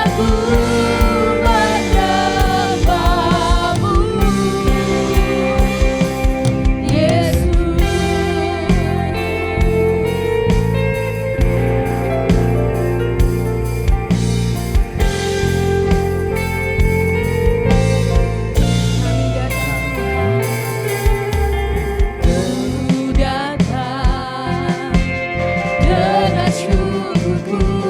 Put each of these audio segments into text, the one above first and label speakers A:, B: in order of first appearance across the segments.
A: Dengan sungguh-sungguh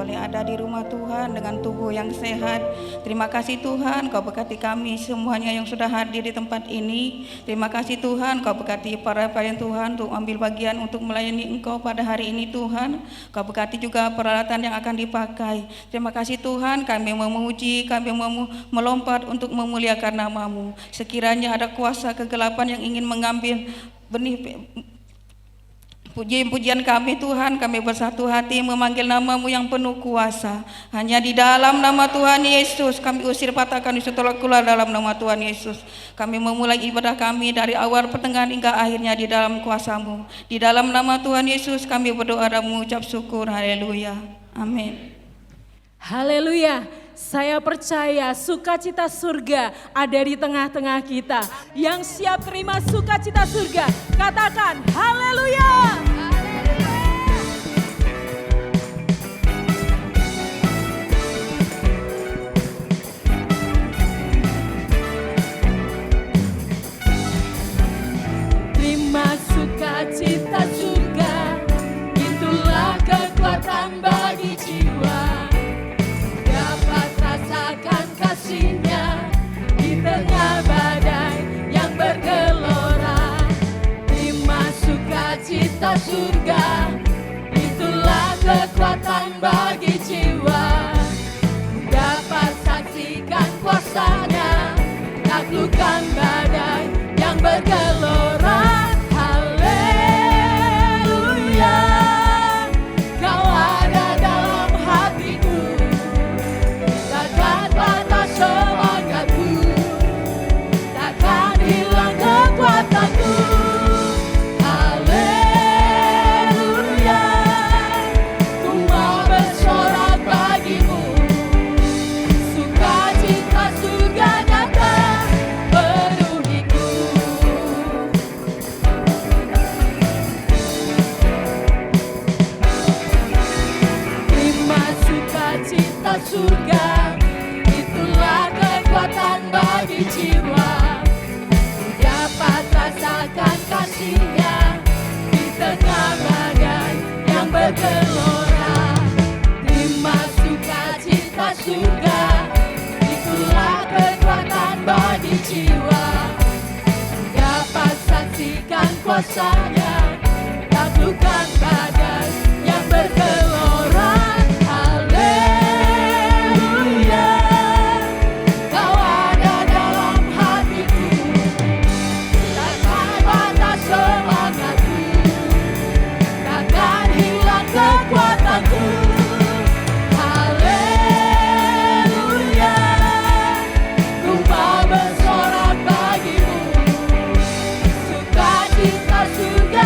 A: boleh ada di rumah Tuhan dengan tubuh yang sehat. Terima kasih Tuhan, Kau berkati kami semuanya yang sudah hadir di tempat ini. Terima kasih Tuhan, Kau berkati para pelayan Tuhan untuk ambil bagian untuk melayani Engkau pada hari ini Tuhan. Kau berkati juga peralatan yang akan dipakai. Terima kasih Tuhan, kami memuji, kami melompat untuk memuliakan nama-Mu. Sekiranya ada kuasa kegelapan yang ingin mengambil benih puji-pujian kami Tuhan, kami bersatu hati memanggil nama-Mu yang penuh kuasa. Hanya di dalam nama Tuhan Yesus kami usir, patahkan, usir, tolak keluar dalam nama Tuhan Yesus. Kami memulai ibadah kami dari awal, pertengahan hingga akhirnya di dalam kuasa-Mu. Di dalam nama Tuhan Yesus kami berdoa dan mengucap syukur. Haleluya. Amin.
B: Haleluya. Saya percaya sukacita surga ada di tengah-tengah kita. Yang siap terima sukacita surga, katakan haleluya. Terima sukacita surga, itulah kekuatan bagi jiwa. Dapat rasakan kasih-Nya di tengah badai yang bergelora. Terima sukacita surga, itulah kekuatan bagi jiwa. Dapat saksikan kuasa-Nya, taklukkan badai yang bergelora. Haleluya, Kau ada dalam hatiku, takkan patah semangatku, takkan hilang kekuatanku. Haleluya, ku mau bersorak bagimu, sukacita surga nyata penuhiku. Terima sukacita surga, itulah kekuatan bagi jiwa. Dapat rasakan kasih-Nya di tengah badai yang bergelora. Terima sukacita surga, itulah kekuatan bagi jiwa. Dapat saksikan kuasa-Nya, taklukkan badai yang bergelora. Haleluya, Kau ada dalam hatiku, takkan patah semangatku, takkan hilang kekuatanku. Haleluya, ku mau bersorak bagimu, sukacita surga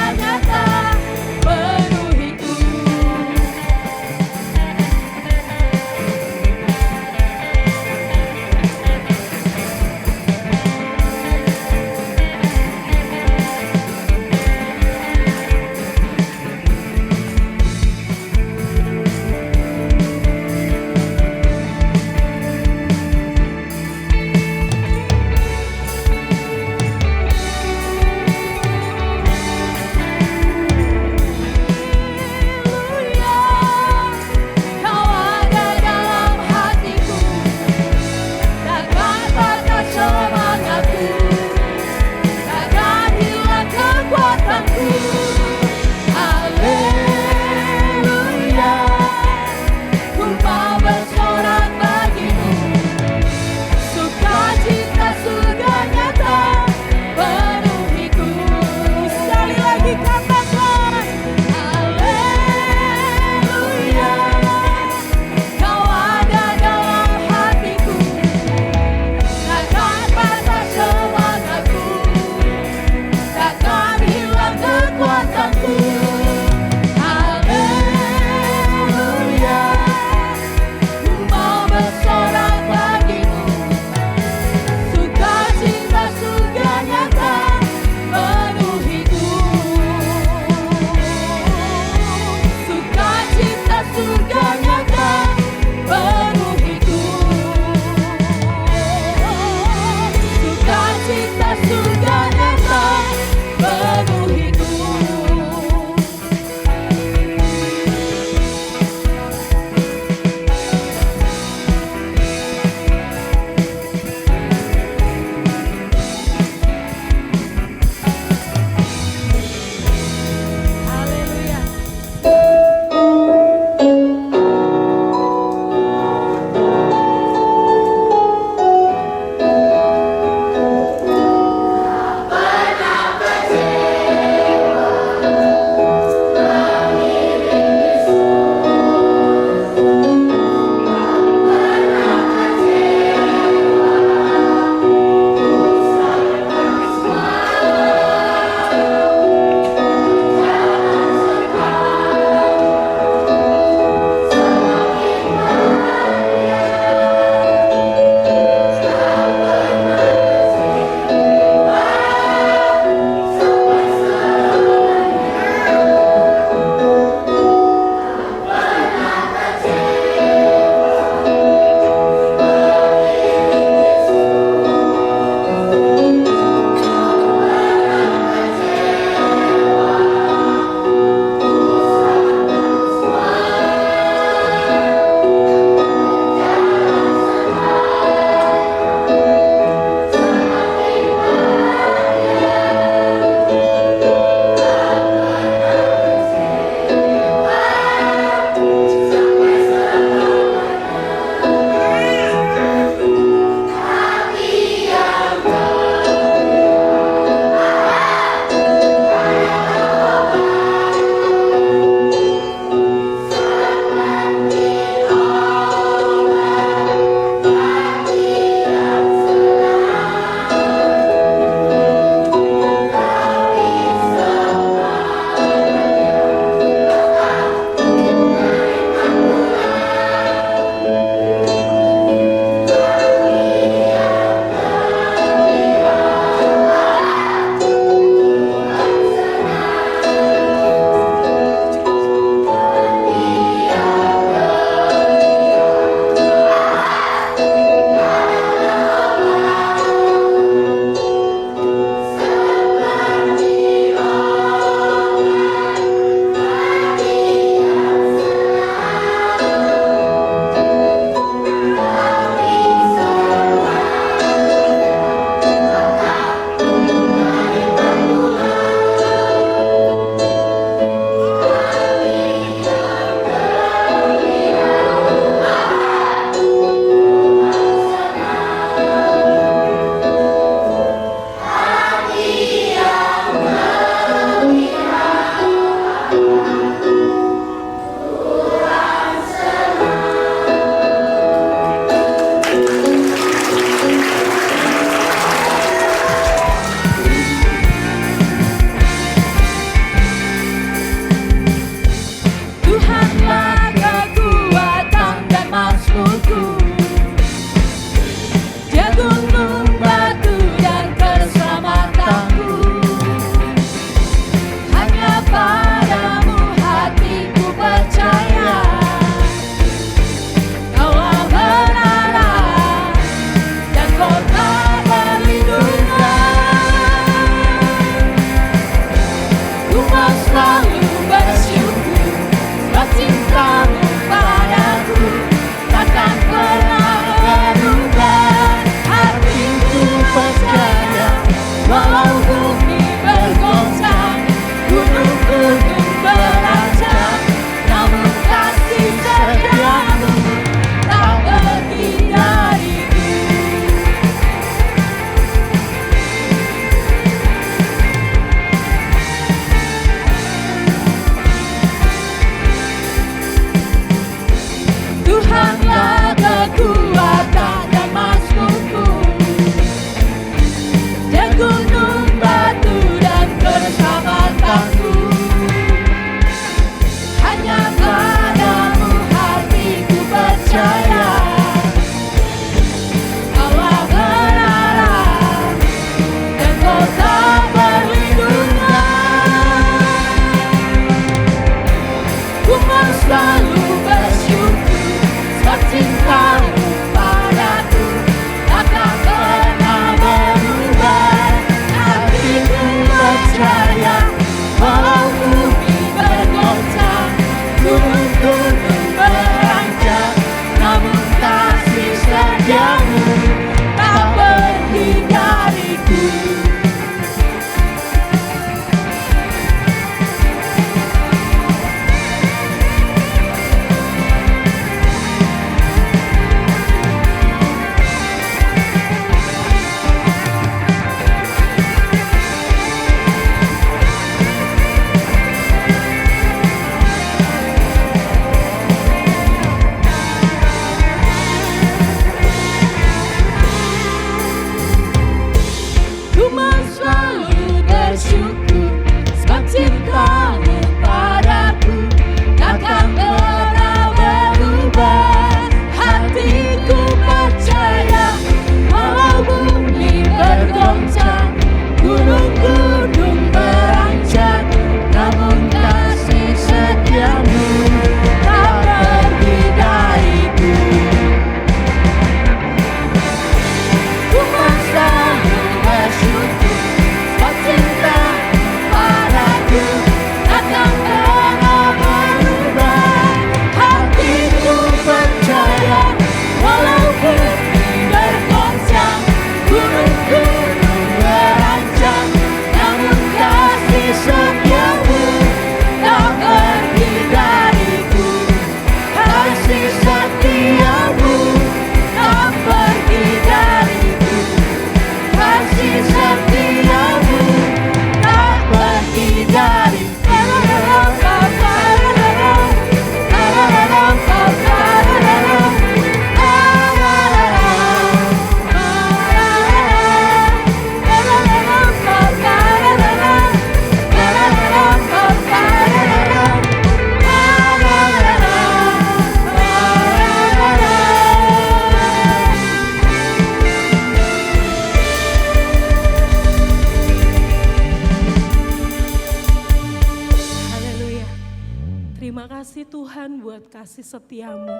C: mengingat kasih setiamu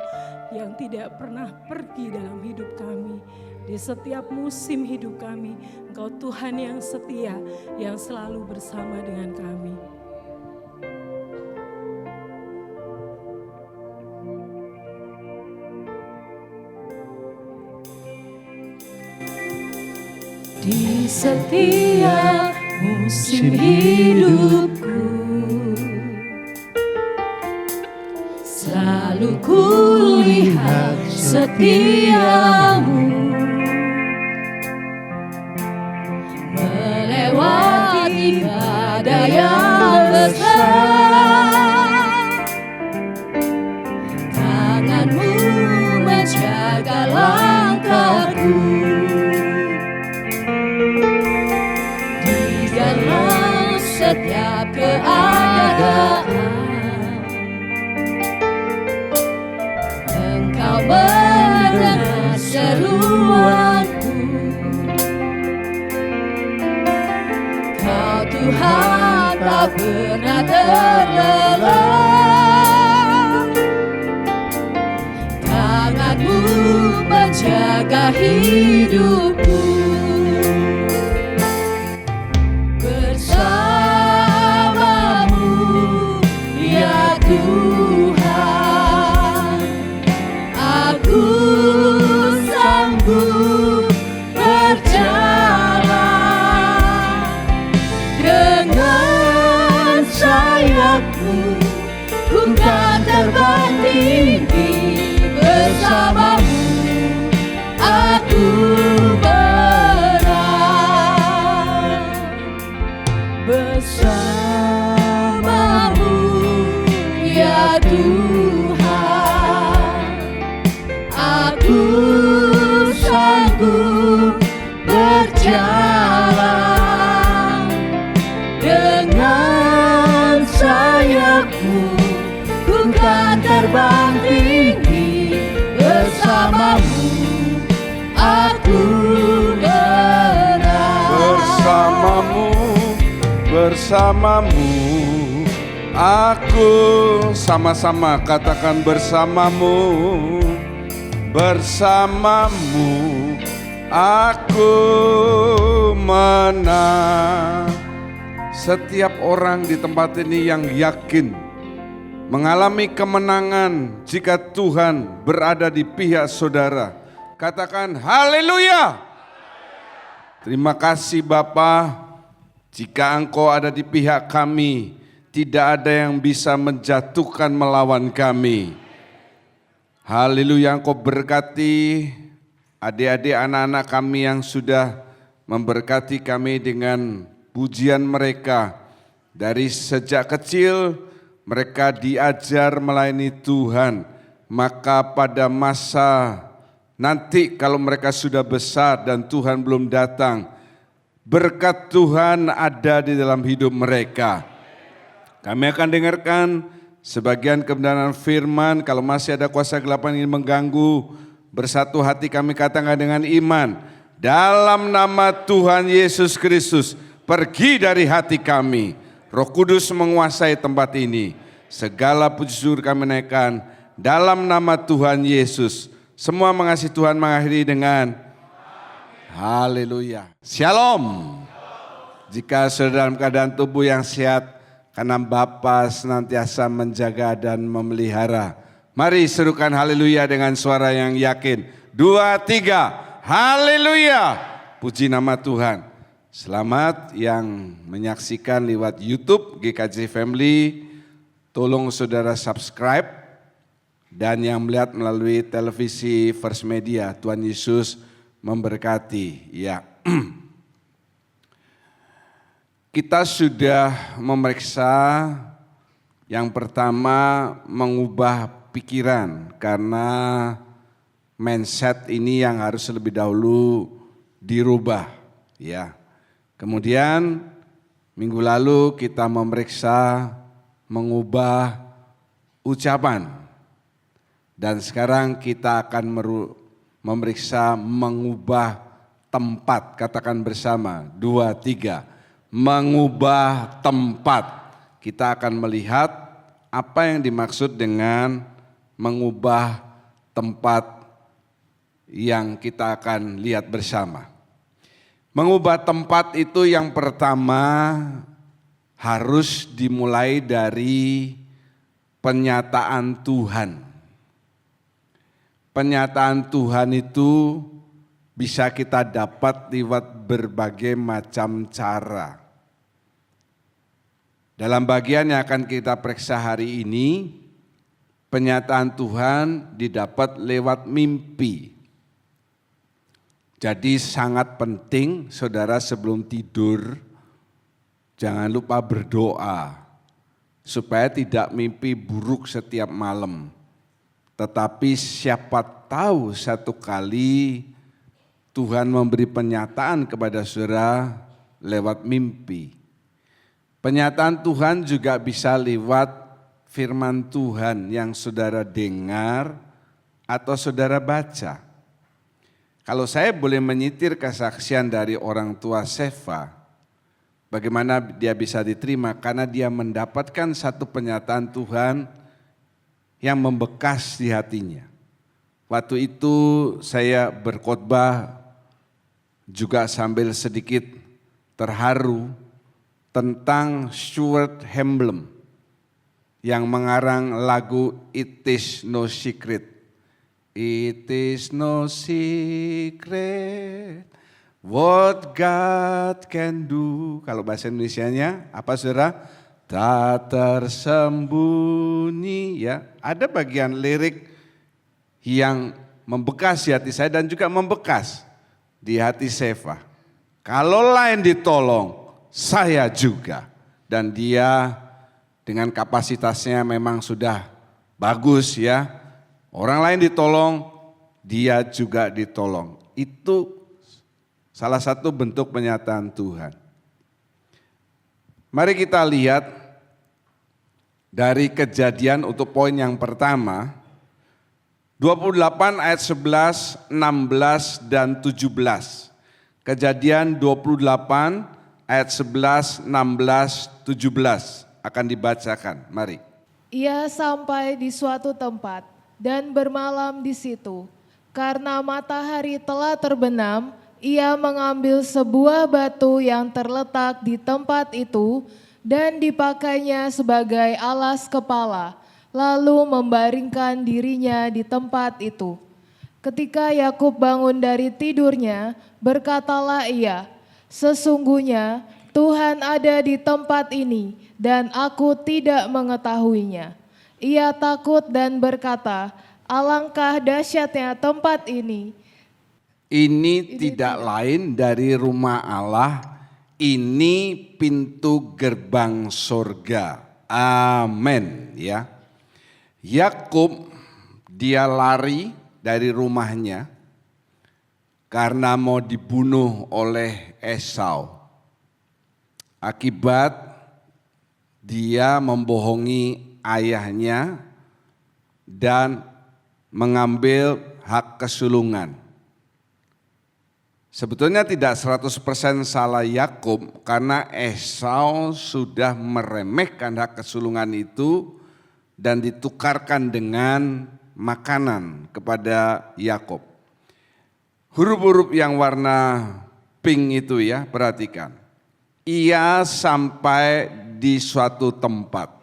C: yang tidak pernah pergi dalam hidup kami. Di setiap musim hidup kami, Engkau Tuhan yang setia, yang selalu bersama dengan kami. Di setiap musim hidupku, selalu kulihat setiamu, melewati badai yang besar. Tanganmu menjaga langkahku dalam setiap keadaan. Engkau mendengar seruanku. Kau Tuhan tak pernah terlelah. Tanganmu menjaga hidupku. Tuhan, aku sanggup berjalan dengan sayapmu, ku kan terbang tinggi bersamamu. Aku berang bersamamu. Ya Tuhan, aku sanggup berjalan dengan sayapmu, ku kan terbang tinggi bersamamu. Aku berang
D: bersamamu. Aku sama-sama katakan bersamamu, bersamamu aku menang. Setiap orang di tempat ini yang yakin mengalami kemenangan jika Tuhan berada di pihak saudara, katakan haleluya. Terima kasih Bapa, jika Engkau ada di pihak kami, tidak ada yang bisa menjatuhkan melawan kami. Haleluya, Engkau berkati adik-adik anak-anak kami yang sudah memberkati kami dengan pujian mereka. Dari sejak kecil mereka diajar melayani Tuhan. Maka pada masa nanti kalau mereka sudah besar dan Tuhan belum datang, berkat Tuhan ada di dalam hidup mereka. Kami akan dengarkan sebagian kebenaran firman. Kalau masih ada kuasa gelap yang ingin mengganggu, bersatu hati kami katakan dengan iman, dalam nama Tuhan Yesus Kristus, pergi dari hati kami. Roh Kudus menguasai tempat ini. Segala puji syukur kami naikkan dalam nama Tuhan Yesus. Semua mengasihi Tuhan mengakhiri dengan haleluya. Shalom. Jika saudara dalam keadaan tubuh yang sehat, karena Bapa senantiasa menjaga dan memelihara. Mari serukan haleluya dengan suara yang yakin. 2, 3, haleluya. Puji nama Tuhan. Selamat yang menyaksikan lewat YouTube GKJ Family. Tolong saudara subscribe. Dan yang melihat melalui televisi First Media. Tuhan Yesus memberkati. Ya. Kita sudah memeriksa yang pertama mengubah pikiran, karena mindset ini yang harus lebih dahulu dirubah, ya. Kemudian minggu lalu kita memeriksa mengubah ucapan, dan sekarang kita akan memeriksa mengubah tempat. Katakan bersama, 2, 3. Mengubah tempat. Kita akan melihat apa yang dimaksud dengan mengubah tempat yang kita akan lihat bersama. Mengubah tempat itu yang pertama harus dimulai dari penyataan Tuhan. Penyataan Tuhan itu bisa kita dapat lewat berbagai macam cara. Dalam bagian yang akan kita periksa hari ini, penyataan Tuhan didapat lewat mimpi. Jadi sangat penting saudara sebelum tidur, jangan lupa berdoa supaya tidak mimpi buruk setiap malam. Tetapi siapa tahu satu kali Tuhan memberi penyataan kepada saudara lewat mimpi. Penyataan Tuhan juga bisa lewat firman Tuhan yang saudara dengar atau saudara baca. Kalau saya boleh menyitir kesaksian dari orang tua Seva, bagaimana dia bisa diterima? Karena dia mendapatkan satu penyataan Tuhan yang membekas di hatinya. Waktu itu saya berkhotbah juga sambil sedikit terharu tentang Stuart Hamblen yang mengarang lagu It Is No Secret. It is no secret what God can do. Kalau bahasa Indonesianya apa saudara? Tak tersembunyi ya. Ada bagian lirik yang membekas di hati saya dan juga membekas di hati Seva. Kalau lain ditolong, saya juga. Dan dia dengan kapasitasnya memang sudah bagus ya. Orang lain ditolong, dia juga ditolong. Itu salah satu bentuk penyataan Tuhan. Mari kita lihat dari Kejadian untuk poin yang pertama, 28 ayat 11, 16 dan 17. Kejadian 28 ayat 11, 16, 17 akan dibacakan. Mari.
B: Ia sampai di suatu tempat dan bermalam di situ. Karena matahari telah terbenam, ia mengambil sebuah batu yang terletak di tempat itu dan dipakainya sebagai alas kepala, lalu membaringkan dirinya di tempat itu. Ketika Yakub bangun dari tidurnya, berkatalah ia, "Sesungguhnya Tuhan ada di tempat ini dan aku tidak mengetahuinya." Ia takut dan berkata, "Alangkah dahsyatnya tempat ini."
D: Ini tidak lain dari rumah Allah, ini pintu gerbang surga. Amin ya. Yakub dia lari dari rumahnya karena mau dibunuh oleh Esau. Akibat dia membohongi ayahnya dan mengambil hak kesulungan. Sebetulnya tidak 100% salah Yakub karena Esau sudah meremehkan hak kesulungan itu dan ditukarkan dengan makanan kepada Yakub. Huruf-huruf yang warna pink itu ya, perhatikan. Ia sampai di suatu tempat.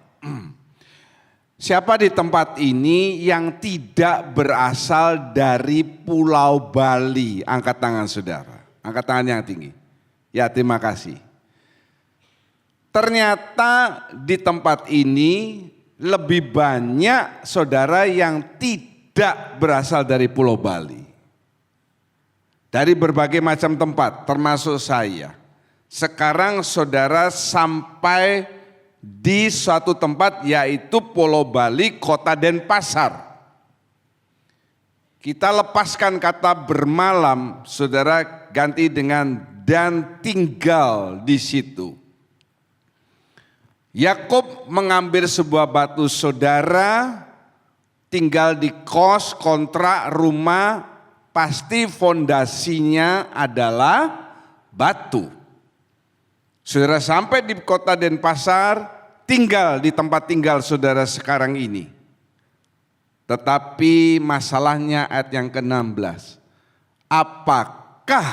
D: Siapa di tempat ini yang tidak berasal dari Pulau Bali? Angkat tangan saudara, angkat tangan yang tinggi. Ya terima kasih. Ternyata di tempat ini lebih banyak saudara yang tidak berasal dari Pulau Bali. Dari berbagai macam tempat termasuk saya. Sekarang saudara sampai di suatu tempat yaitu Pulau Bali, Kota Denpasar. Kita lepaskan kata bermalam, saudara ganti dengan dan tinggal di situ. Yakub mengambil sebuah batu, saudara tinggal di kos, kontrak, rumah, pasti fondasinya adalah batu. Saudara sampai di Kota Denpasar, tinggal di tempat tinggal saudara sekarang ini. Tetapi masalahnya ayat yang ke-16. Apakah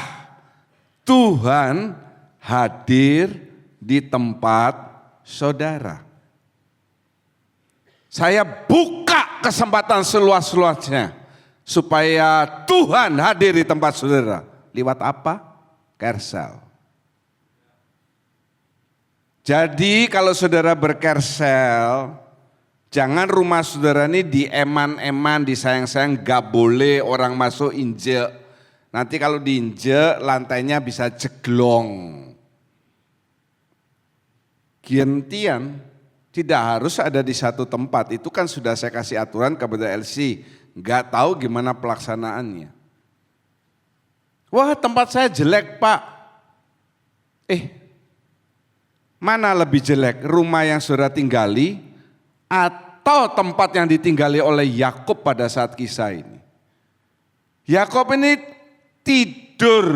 D: Tuhan hadir di tempat saudara? Saya buka kesempatan seluas-luasnya supaya Tuhan hadir di tempat saudara. Lewat apa? Kersel. Jadi kalau saudara berkersel, jangan rumah saudara ini dieman-eman, disayang-sayang, gak boleh orang masuk injek. Nanti kalau diinjek lantainya bisa jeglong. Gentian tidak harus ada di satu tempat, itu kan sudah saya kasih aturan kepada LC, gak tahu gimana pelaksanaannya. Wah, tempat saya jelek Pak. Mana lebih jelek, rumah yang saudara tinggali atau tempat yang ditinggali oleh Yakub pada saat kisah ini? Yakub ini tidur,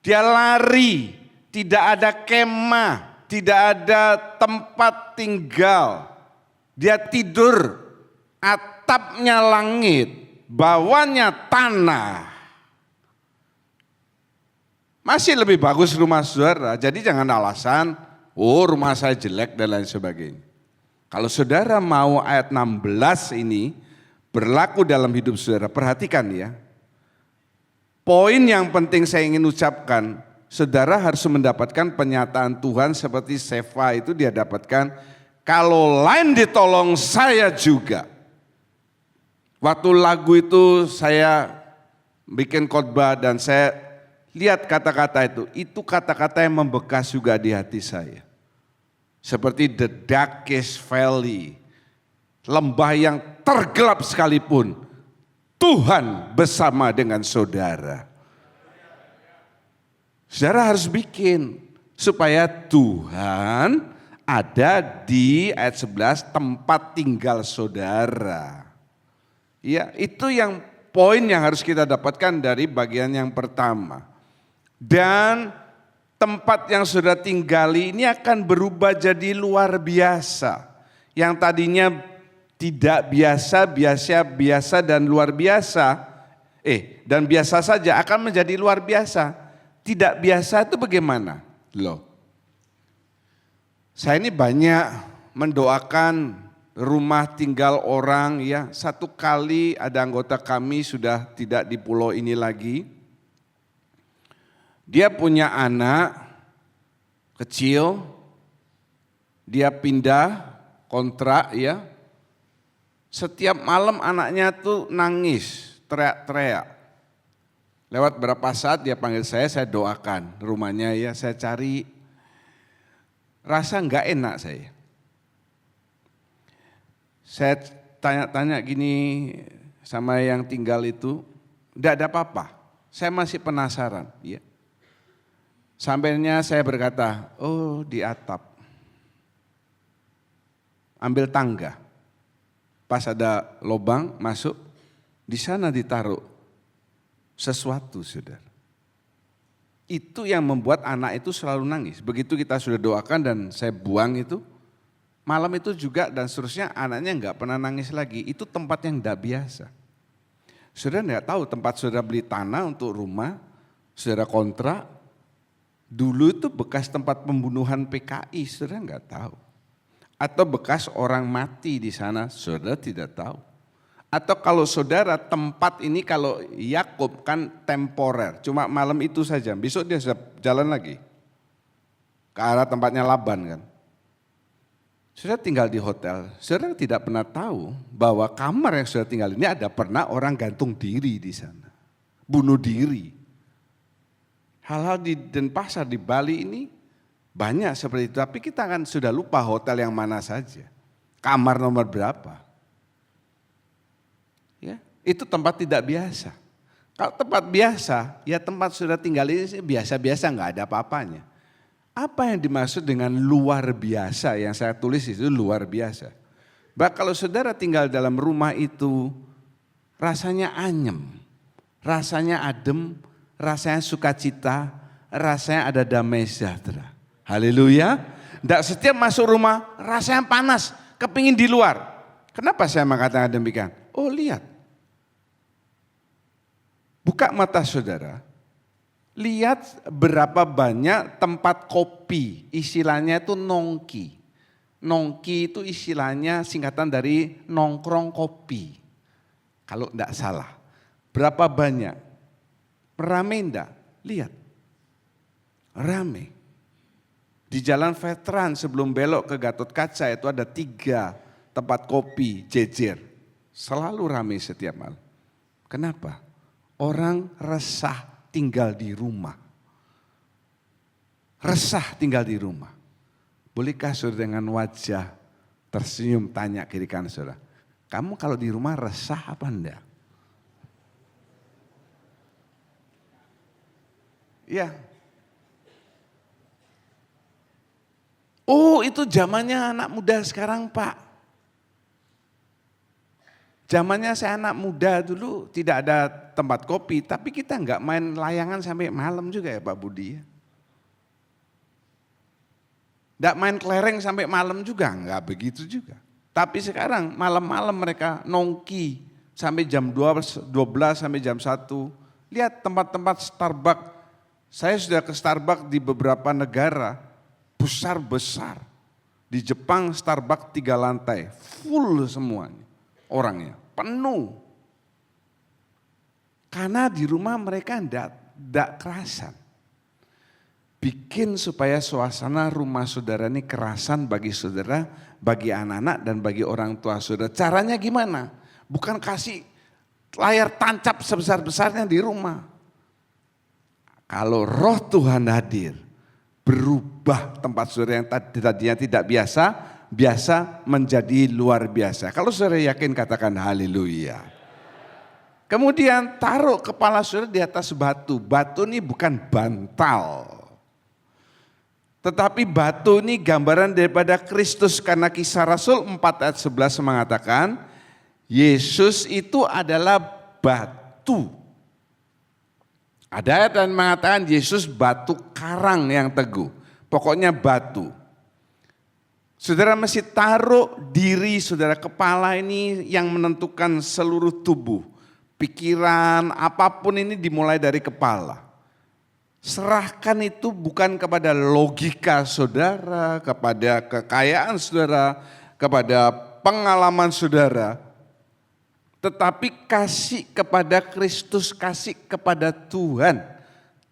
D: dia lari, tidak ada kemah, tidak ada tempat tinggal. Dia tidur, atapnya langit, bawahnya tanah. Masih lebih bagus rumah saudara, jadi jangan alasan, rumah saya jelek dan lain sebagainya. Kalau saudara mau ayat 16 ini berlaku dalam hidup saudara, perhatikan ya. Poin yang penting saya ingin ucapkan, saudara harus mendapatkan penyataan Tuhan seperti Sefa itu dia dapatkan, kalau lain ditolong saya juga. Waktu lagu itu saya bikin khotbah dan saya lihat kata-kata itu kata-kata yang membekas juga di hati saya. Seperti the darkest valley, lembah yang tergelap sekalipun, Tuhan bersama dengan saudara. Saudara harus bikin supaya Tuhan ada di ayat 11 tempat tinggal saudara. Ya, itu yang poin yang harus kita dapatkan dari bagian yang pertama. Dan tempat yang saudara tinggali ini akan berubah jadi luar biasa. Yang tadinya tidak biasa dan luar biasa. Dan biasa saja akan menjadi luar biasa. Tidak biasa itu bagaimana? Loh. Saya ini banyak mendoakan rumah tinggal orang ya. Satu kali ada anggota kami sudah tidak di pulau ini lagi. Dia punya anak kecil, dia pindah kontrak ya. Setiap malam anaknya tuh nangis, teriak-teriak. Lewat berapa saat dia panggil saya doakan rumahnya ya, saya cari. Rasa enggak enak saya. Saya tanya-tanya gini sama yang tinggal itu, enggak ada apa-apa. Saya masih penasaran ya. Sampainya saya berkata, di atap. Ambil tangga. Pas ada lubang masuk, di sana ditaruh sesuatu, saudara. Itu yang membuat anak itu selalu nangis. Begitu kita sudah doakan dan saya buang itu, malam itu juga dan seterusnya anaknya enggak pernah nangis lagi. Itu tempat yang enggak biasa. Saudara enggak tahu tempat saudara beli tanah untuk rumah, saudara kontrak. Dulu itu bekas tempat pembunuhan PKI, saudara enggak tahu. Atau bekas orang mati di sana, saudara tidak tahu. Atau kalau saudara tempat ini kalau Yakub kan temporer, cuma malam itu saja, besok dia sudah jalan lagi. Ke arah tempatnya Laban kan. Saudara tinggal di hotel, saudara tidak pernah tahu bahwa kamar yang saudara tinggal ini ada pernah orang gantung diri di sana. Bunuh diri. Hal-hal di Denpasar, di Bali ini banyak seperti itu. Tapi kita kan sudah lupa hotel yang mana saja. Kamar nomor berapa. Ya, itu tempat tidak biasa. Kalau tempat biasa, ya tempat sudah tinggal ini biasa-biasa enggak ada apa-apanya. Apa yang dimaksud dengan luar biasa yang saya tulis itu luar biasa. Bahkan kalau saudara tinggal dalam rumah itu rasanya anyem, rasanya adem, rasanya sukacita, rasanya ada damai sejahtera. Haleluya. Tidak setiap masuk rumah rasanya panas, kepingin di luar. Kenapa saya mengatakan demikian? Oh lihat, buka mata saudara, lihat berapa banyak tempat kopi, istilahnya itu nongki. Nongki itu istilahnya singkatan dari nongkrong kopi, kalau tidak salah. Berapa banyak? Rame enggak? Lihat, rame. Di Jalan Veteran sebelum belok ke Gatot Kaca itu ada 3 tempat kopi jejer. Selalu rame setiap malam. Kenapa? Orang resah tinggal di rumah. Resah tinggal di rumah. Bolehkah saudara dengan wajah tersenyum tanya kiri kanan saudara, kamu kalau di rumah resah apa enggak? Ya. Oh itu zamannya anak muda sekarang Pak. Zamannya saya anak muda dulu tidak ada tempat kopi, tapi kita enggak main layangan sampai malam juga ya Pak Budi ya. Enggak main kelereng sampai malam juga, enggak begitu juga. Tapi sekarang malam-malam mereka nongki sampai jam 12 sampai jam 1. Lihat tempat-tempat Starbucks, saya sudah ke Starbucks di beberapa negara, besar-besar. Di Jepang Starbucks 3 lantai, full semuanya. Orangnya penuh. Karena di rumah mereka enggak kerasan. Bikin supaya suasana rumah saudara ini kerasan bagi saudara, bagi anak-anak dan bagi orang tua saudara. Caranya gimana? Bukan kasih layar tancap sebesar-besarnya di rumah. Kalau roh Tuhan hadir, berubah tempat saudara yang tadinya tidak biasa menjadi luar biasa. Kalau saudara yakin katakan haleluya. Kemudian taruh kepala saudara di atas batu. Batu ini bukan bantal. Tetapi batu ini gambaran daripada Kristus, karena Kisah Rasul 4 ayat 11 mengatakan Yesus itu adalah batu. Ada ayat yang mengatakan Yesus batu karang yang teguh. Pokoknya batu. Saudara mesti taruh diri saudara, kepala ini yang menentukan seluruh tubuh. Pikiran apapun ini dimulai dari kepala. Serahkan itu bukan kepada logika saudara, kepada kekayaan saudara, kepada pengalaman saudara. Tetapi kasih kepada Kristus, kasih kepada Tuhan.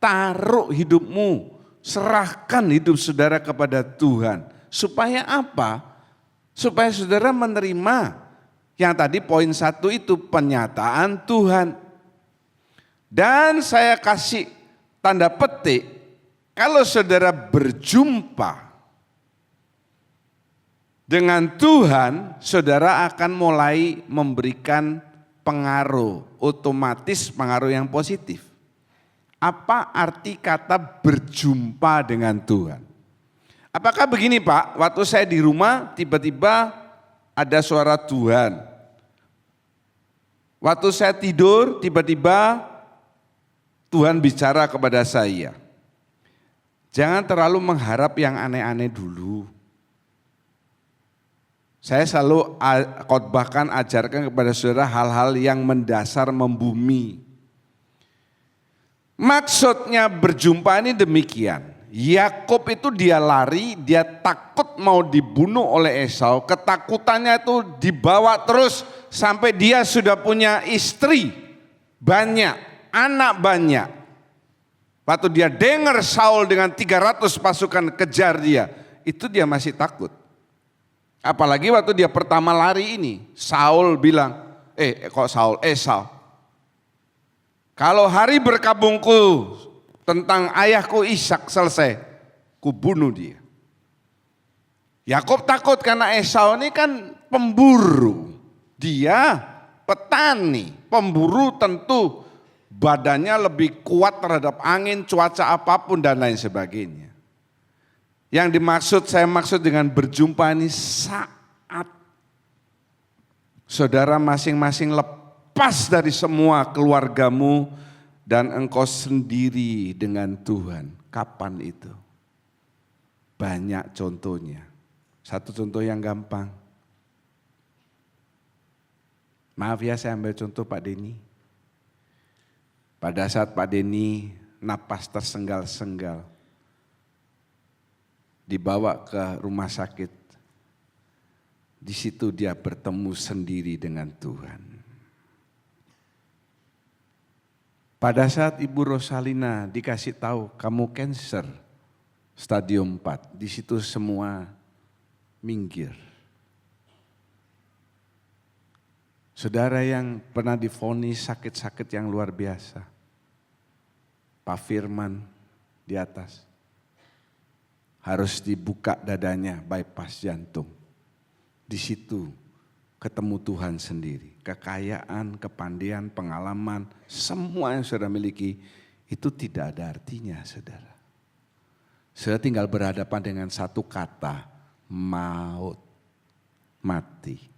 D: Taruh hidupmu, serahkan hidup saudara kepada Tuhan. Supaya apa? Supaya saudara menerima yang tadi poin 1 itu penyataan Tuhan. Dan saya kasih tanda petik, kalau saudara berjumpa dengan Tuhan, saudara akan mulai memberikan pengaruh, otomatis pengaruh yang positif. Apa arti kata berjumpa dengan Tuhan? Apakah begini Pak, waktu saya di rumah tiba-tiba ada suara Tuhan. Waktu saya tidur tiba-tiba Tuhan bicara kepada saya. Jangan terlalu mengharap yang aneh-aneh dulu. Saya selalu khotbahkan, ajarkan kepada saudara hal-hal yang mendasar, membumi. Maksudnya berjumpa ini demikian. Yakub itu dia lari, dia takut mau dibunuh oleh Esau. Ketakutannya itu dibawa terus sampai dia sudah punya istri banyak. Anak banyak. Waktu dia dengar Saul dengan 300 pasukan kejar dia, itu dia masih takut. Apalagi waktu dia pertama lari ini, Saul bilang, Esau. Kalau hari berkabungku tentang ayahku Ishak selesai, ku bunuh dia. Yakub takut karena Esau ini kan pemburu. Dia petani, pemburu tentu badannya lebih kuat terhadap angin, cuaca apapun dan lain sebagainya. Yang saya maksud dengan berjumpa ini saat saudara masing-masing lepas dari semua keluargamu dan engkau sendiri dengan Tuhan. Kapan itu? Banyak contohnya. Satu contoh yang gampang. Maaf ya, saya ambil contoh Pak Denny. Pada saat Pak Denny napas tersenggal-senggal, dibawa ke rumah sakit, di situ dia bertemu sendiri dengan Tuhan. Pada saat Ibu Rosalina dikasih tahu kamu kanker stadium 4, di situ semua minggir. Saudara yang pernah divonis sakit-sakit yang luar biasa, Pak Firman di atas, harus dibuka dadanya, bypass jantung. Di situ ketemu Tuhan sendiri. Kekayaan, kepandaian, pengalaman, semua yang saudara miliki itu tidak ada artinya, saudara. Saudara tinggal berhadapan dengan satu kata, maut, mati.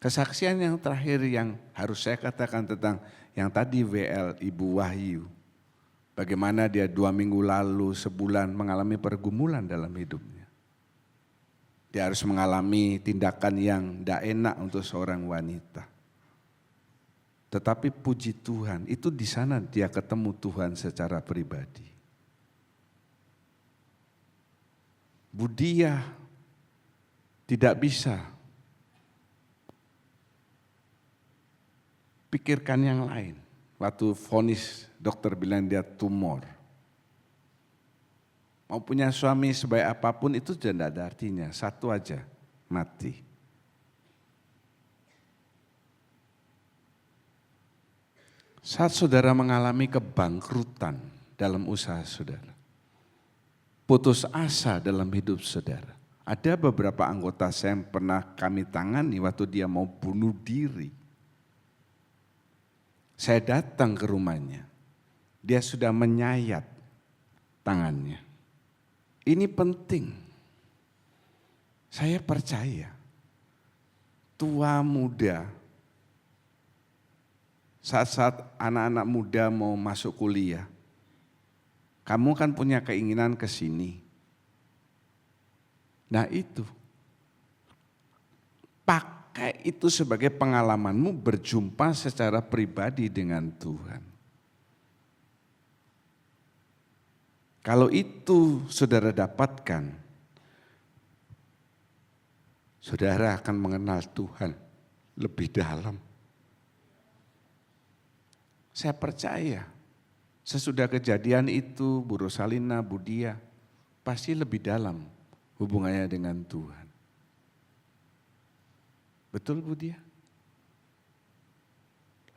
D: Kesaksian yang terakhir yang harus saya katakan tentang yang tadi WL Ibu Wahyu. Bagaimana dia 2 minggu lalu, sebulan mengalami pergumulan dalam hidupnya. Dia harus mengalami tindakan yang tidak enak untuk seorang wanita. Tetapi puji Tuhan, itu di sana dia ketemu Tuhan secara pribadi. Budia tidak bisa pikirkan yang lain. Waktu vonis dokter bilang dia tumor. Mau punya suami sebaik apapun itu tidak ada artinya. Satu aja, mati. Saat saudara mengalami kebangkrutan dalam usaha saudara, putus asa dalam hidup saudara. Ada beberapa anggota saya yang pernah kami tangani waktu dia mau bunuh diri. Saya datang ke rumahnya, dia sudah menyayat tangannya. Ini penting. Saya percaya, tua muda, saat-saat anak-anak muda mau masuk kuliah, kamu kan punya keinginan ke sini. Nah itu, pakai itu sebagai pengalamanmu berjumpa secara pribadi dengan Tuhan. Kalau itu saudara dapatkan, saudara akan mengenal Tuhan lebih dalam. Saya percaya, sesudah kejadian itu, Bu Rosalina, Bu Dia, pasti lebih dalam hubungannya dengan Tuhan. Betul Bu Dia?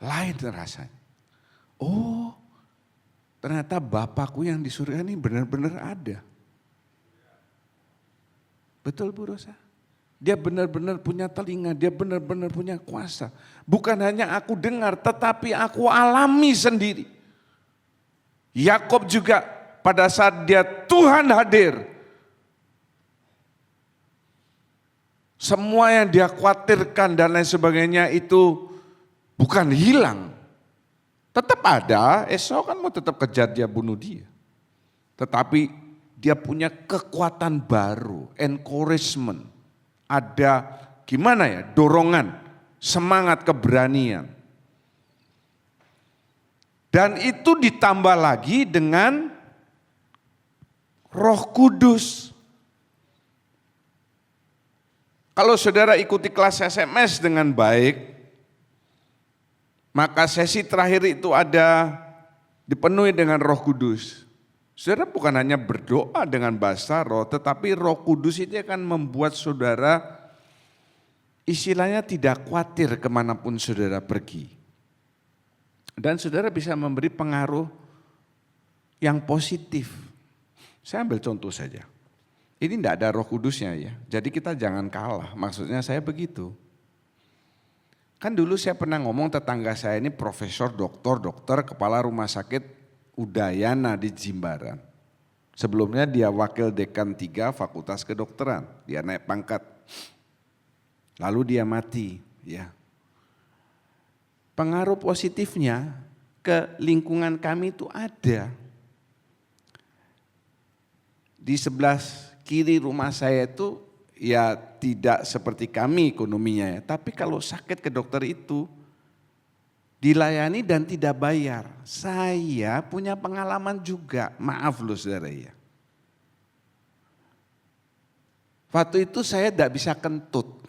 D: Lain rasanya. Oh, ternyata Bapakku yang di surga ini benar-benar ada. Betul Bu Rosa? Dia benar-benar punya telinga, dia benar-benar punya kuasa. Bukan hanya aku dengar, tetapi aku alami sendiri. Yakob juga pada saat dia Tuhan hadir, semua yang dia khawatirkan dan lain sebagainya itu bukan hilang. Tetap ada, Esau kan mau tetap kejar dia, bunuh dia. Tetapi dia punya kekuatan baru, encouragement. Ada gimana ya, dorongan, semangat, keberanian. Dan itu ditambah lagi dengan Roh Kudus. Kalau saudara ikuti kelas SMS dengan baik, maka sesi terakhir itu ada dipenuhi dengan Roh Kudus. Saudara bukan hanya berdoa dengan bahasa roh, tetapi Roh Kudus itu akan membuat saudara istilahnya tidak khawatir kemanapun saudara pergi. Dan saudara bisa memberi pengaruh yang positif. Saya ambil contoh saja. Ini tidak ada Roh Kudusnya ya, jadi kita jangan kalah, maksudnya saya begitu. Kan dulu saya pernah ngomong tetangga saya ini profesor, dokter, kepala rumah sakit Udayana di Jimbaran. Sebelumnya dia wakil dekan 3 fakultas kedokteran, dia naik pangkat. Lalu dia mati ya. Pengaruh positifnya ke lingkungan kami itu ada. Di sebelah kiri rumah saya itu ya tidak seperti kami ekonominya ya. Tapi kalau sakit ke dokter itu dilayani dan tidak bayar. Saya punya pengalaman juga, maaf loh saudara ya. Waktu itu saya tidak bisa kentut.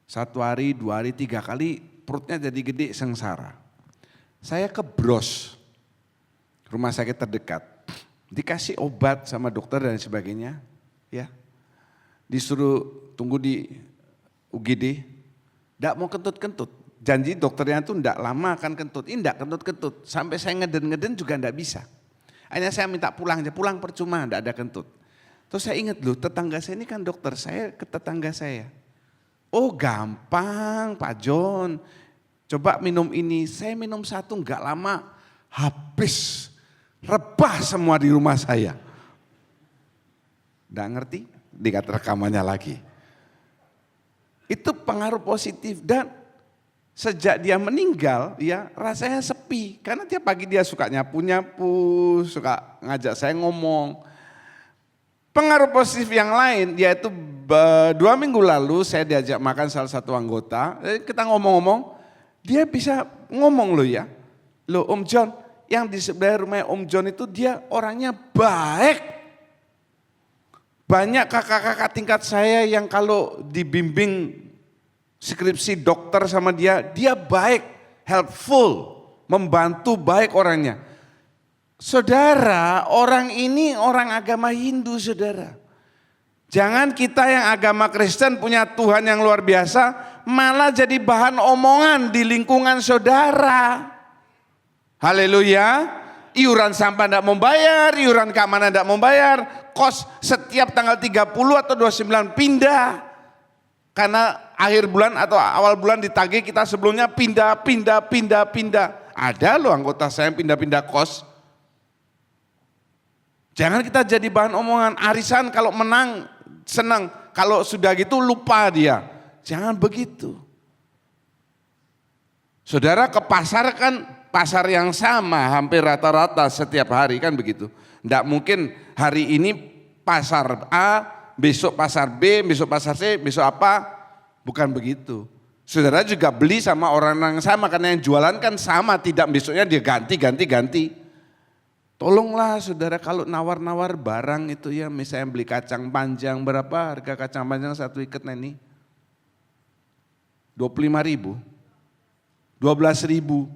D: 1 hari, 2 hari, 3 kali perutnya jadi gede sengsara. Saya ke Bros, rumah sakit terdekat. Dikasih obat sama dokter dan sebagainya. Ya, disuruh tunggu di UGD. Tidak mau kentut-kentut. Janji dokternya tuh tidak lama akan kentut. Ini tidak kentut-kentut. Sampai saya ngeden-ngeden juga tidak bisa. Akhirnya saya minta pulang aja. Pulang percuma, tidak ada kentut. Terus saya ingat loh, tetangga saya ini kan dokter. Saya ke tetangga saya. Oh gampang Pak John, coba minum ini. Saya minum 1 enggak lama, habis, rebah semua di rumah saya. Enggak ngerti, dikata rekamannya lagi. Itu pengaruh positif dan sejak dia meninggal ya rasanya sepi. Karena tiap pagi dia suka nyapu-nyapu, suka ngajak saya ngomong. Pengaruh positif yang lain yaitu 2 minggu lalu saya diajak makan salah satu anggota, kita ngomong-ngomong, dia bisa ngomong loh ya. Loh Om John, yang di sebelah rumah Om John itu dia orangnya baik. Banyak kakak-kakak tingkat saya yang kalau dibimbing skripsi dokter sama dia baik, helpful, membantu baik orangnya. Saudara, orang ini orang agama Hindu saudara. Jangan kita yang agama Kristen punya Tuhan yang luar biasa, malah jadi bahan omongan di lingkungan saudara. Haleluya. Iuran sampah tidak membayar, iuran keamanan tidak membayar, kos setiap tanggal 30 atau 29 pindah. Karena akhir bulan atau awal bulan ditagih kita sebelumnya pindah. Ada loh anggota saya yang pindah-pindah kos. Jangan kita jadi bahan omongan, arisan kalau menang senang, kalau sudah gitu lupa dia. Jangan begitu. Saudara ke pasar kan pasar yang sama hampir rata-rata setiap hari kan begitu. Tidak mungkin hari ini pasar A, besok pasar B, besok pasar C, besok apa, bukan begitu. Saudara juga beli sama orang yang sama karena yang jualan kan sama, tidak besoknya dia ganti. Tolonglah saudara kalau nawar-nawar barang itu ya, misalnya beli kacang panjang, berapa harga kacang panjang 1 ikat ini? 25.000, 12.000,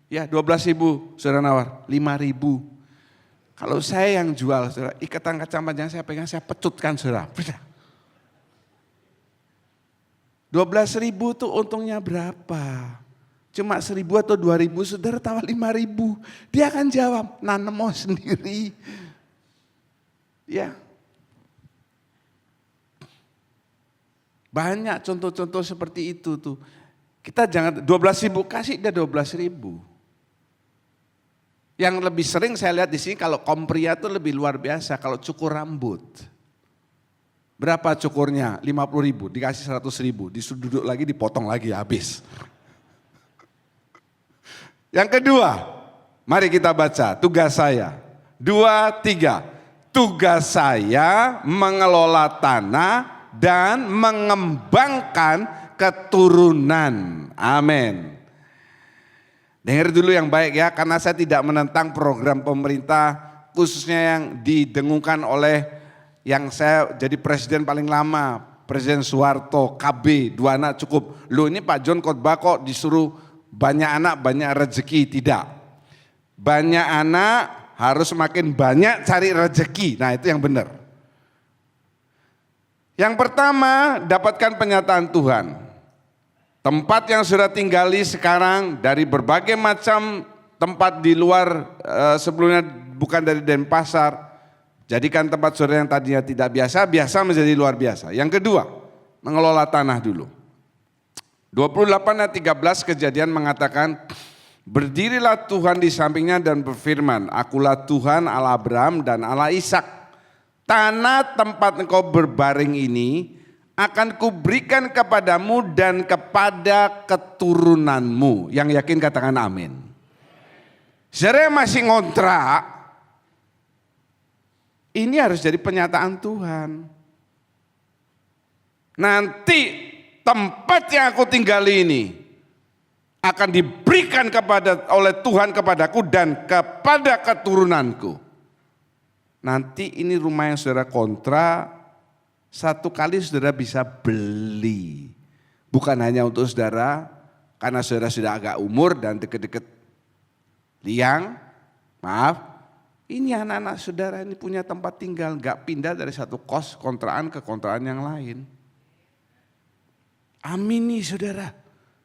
D: ya 12.000 saudara nawar, 5.000. Kalau saya yang jual saudara, ikatan kacang panjang saya pegang, saya pecutkan saudara. 12.000 tuh untungnya berapa? Cuma 1.000 atau 2.000, saudara tawar 5.000. Dia akan jawab, nanem mau sendiri. Ya. Banyak contoh-contoh seperti itu tuh. Kita jangan 12.000 kasih dia 12.000. Yang lebih sering saya lihat di sini kalau kaum pria tuh lebih luar biasa kalau cukur rambut. Berapa cukurnya? 50.000, dikasih 100.000, disuruh duduk lagi dipotong lagi habis. Yang kedua, mari kita baca tugas saya. 2, 3. Tugas saya mengelola tanah dan mengembangkan keturunan. Amin. Dengar dulu yang baik ya, karena saya tidak menentang program pemerintah khususnya yang didengungkan oleh yang saya jadi presiden paling lama, Presiden Soeharto, KB, 2 anak cukup. Loh ini Pak John khotbah kok disuruh banyak anak banyak rezeki, tidak. Banyak anak harus makin banyak cari rezeki, nah itu yang benar. Yang pertama, dapatkan penyataan Tuhan. Tempat yang sudah tinggali sekarang dari berbagai macam tempat di luar sebelumnya bukan dari Denpasar, jadikan tempat saudara yang tadinya tidak biasa menjadi luar biasa. Yang kedua, mengelola tanah dulu. 28 ayat 13 Kejadian mengatakan, berdirilah Tuhan di sampingnya dan berfirman, akulah Tuhan Allah Abraham dan Allah Ishak. Tanah tempat engkau berbaring ini akan kuberikan kepadamu dan kepada keturunanmu. Yang yakin katakan amin. Saudara masih ngontrak, ini harus jadi penyataan Tuhan. nanti tempat yang aku tinggali ini akan diberikan oleh Tuhan kepadaku dan kepada keturunanku. Nanti ini rumah yang saudara kontra, satu kali saudara bisa beli. Bukan hanya untuk saudara, karena saudara sudah agak umur dan deket-deket liang, maaf. Ini anak-anak saudara ini punya tempat tinggal, gak pindah dari satu kos kontraan ke kontraan yang lain. Amin nih saudara.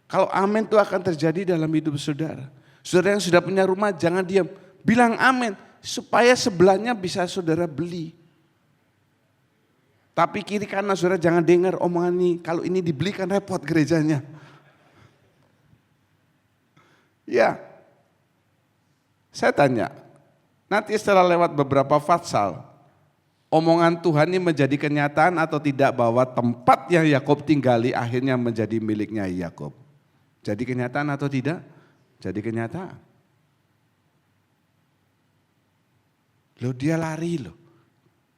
D: Kalau amin itu akan terjadi dalam hidup saudara. Saudara yang sudah punya rumah jangan diam, bilang amin supaya sebelahnya bisa saudara beli. Tapi kiri kanan saudara jangan dengar omongan ini, kalau ini dibeli kan repot gerejanya. Ya, saya tanya, nanti setelah lewat beberapa fatsal, omongan Tuhan ini menjadi kenyataan atau tidak bahwa tempat yang Yakub tinggali akhirnya menjadi miliknya Yakub? Jadi kenyataan atau tidak? Jadi kenyataan. Loh dia lari loh.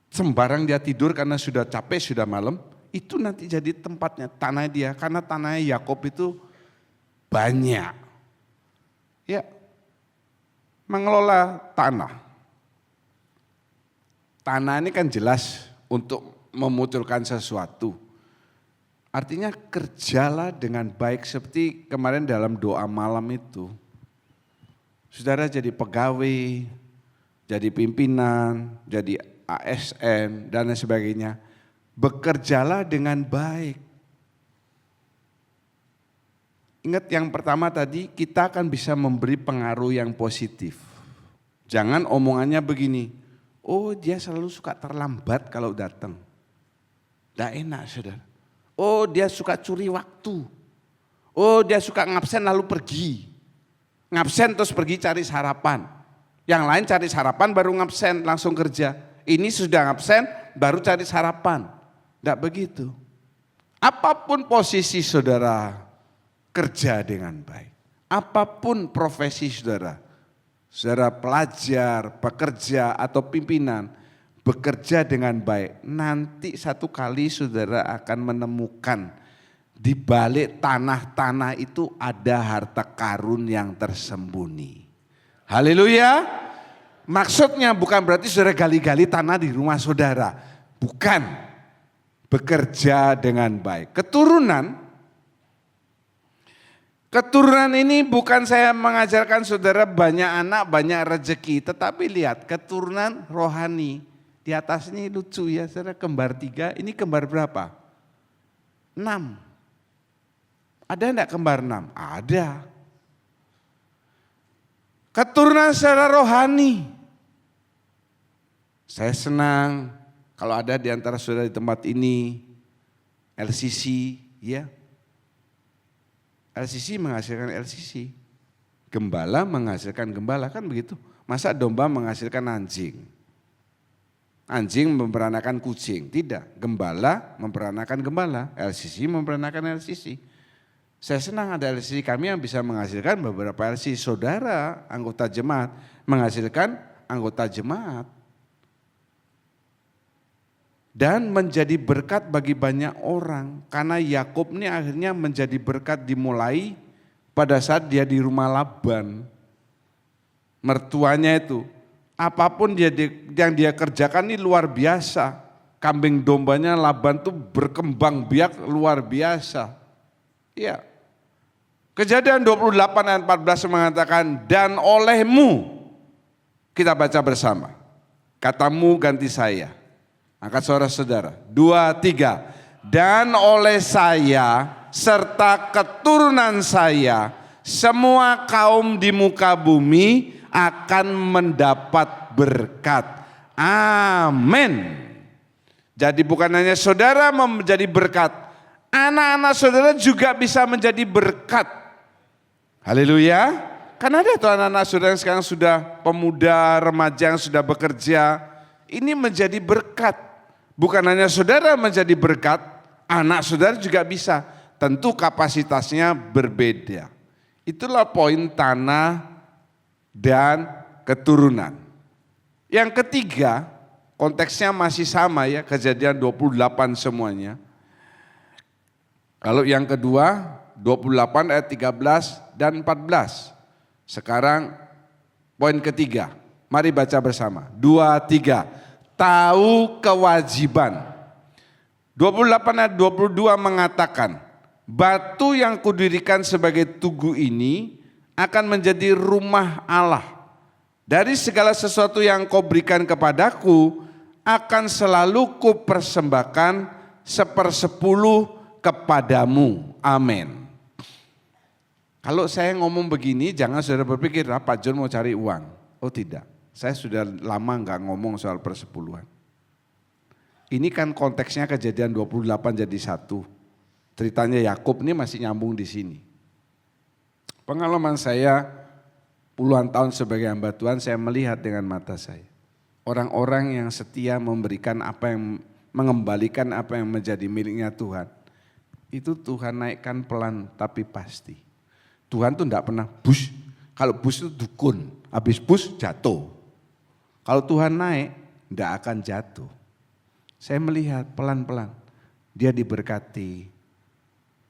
D: Sembarang dia tidur karena sudah capek, sudah malam. Itu nanti jadi tempatnya, tanah dia. Karena tanahnya Yakub itu banyak. Ya, mengelola tanah. Tanah ini kan jelas untuk memunculkan sesuatu. Artinya kerjalah dengan baik seperti kemarin dalam doa malam itu. Saudara jadi pegawai, jadi pimpinan, jadi ASN dan lain sebagainya. Bekerjalah dengan baik. Ingat yang pertama tadi, kita akan bisa memberi pengaruh yang positif. Jangan omongannya begini, oh dia selalu suka terlambat kalau datang. Tidak enak saudara. Oh dia suka curi waktu. Oh dia suka ngabsen lalu pergi. Ngabsen terus pergi cari sarapan. Yang lain cari sarapan baru ngabsen langsung kerja. Ini sudah ngabsen baru cari sarapan. Tidak begitu. Apapun posisi saudara, kerja dengan baik. Apapun profesi saudara. Saudara pelajar, pekerja atau pimpinan, bekerja dengan baik. Nanti satu kali saudara akan menemukan di balik tanah-tanah itu ada harta karun yang tersembunyi. Haleluya. Maksudnya bukan berarti saudara gali-gali tanah di rumah saudara. Bukan. Bekerja dengan baik. Keturunan ini bukan saya mengajarkan saudara banyak anak, banyak rezeki. Tetapi lihat keturunan rohani. Di atas ini lucu ya, saudara, kembar 3, ini kembar berapa? 6. Ada enggak kembar 6? Ada. Keturunan secara rohani. Saya senang kalau ada di antara saudara di tempat ini, LCC, ya. LCC menghasilkan LCC. Gembala menghasilkan gembala, kan begitu. Masa domba menghasilkan anjing? Anjing memperanakan kucing, tidak. Gembala memperanakan gembala, LCC memperanakan LCC. Saya senang ada LCC kami yang bisa menghasilkan beberapa LCC. Saudara anggota jemaat menghasilkan anggota jemaat. Dan menjadi berkat bagi banyak orang. Karena Yakub ini akhirnya menjadi berkat dimulai pada saat dia di rumah Laban. Mertuanya itu. Apapun yang dia kerjakan ini luar biasa. Kambing dombanya Laban tuh berkembang biak luar biasa. Iya. Kejadian 28 ayat 14 mengatakan, dan olehmu, kita baca bersama. Katamu ganti saya. Angkat suara saudara. 2, 3. Dan oleh saya serta keturunan saya, semua kaum di muka bumi akan mendapat berkat. Amin. Jadi bukan hanya saudara menjadi berkat, anak-anak saudara juga bisa menjadi berkat. Haleluya. Karena ada tuh anak-anak saudara yang sekarang sudah pemuda, remaja yang sudah bekerja. Ini menjadi berkat. Bukan hanya saudara menjadi berkat, anak saudara juga bisa. Tentu kapasitasnya berbeda. Itulah poin tanah dan keturunan. Yang ketiga, konteksnya masih sama ya, kejadian 28 semuanya. Kalau yang kedua 28 ayat 13 dan 14. Sekarang poin ketiga. Mari baca bersama. 2, 3. Tahu kewajiban. 28 ayat 22 mengatakan, batu yang kudirikan sebagai tugu ini akan menjadi rumah Allah. Dari segala sesuatu yang kau berikan kepadaku akan selalu kupersembahkan 1/10 kepadamu. Amin. Kalau saya ngomong begini jangan saudara berpikir Pak John mau cari uang. Oh tidak, saya sudah lama enggak ngomong soal persepuluhan. Ini kan konteksnya Kejadian 28 jadi 1. Ceritanya Yakub ini masih nyambung di sini. Pengalaman saya puluhan tahun sebagai hamba Tuhan, saya melihat dengan mata saya. Orang-orang yang setia memberikan apa yang, mengembalikan apa yang menjadi miliknya Tuhan. Itu Tuhan naikkan pelan tapi pasti. Tuhan tuh enggak pernah bus. Kalau bus itu dukun, habis bus jatuh. Kalau Tuhan naik, enggak akan jatuh. Saya melihat pelan-pelan, dia diberkati,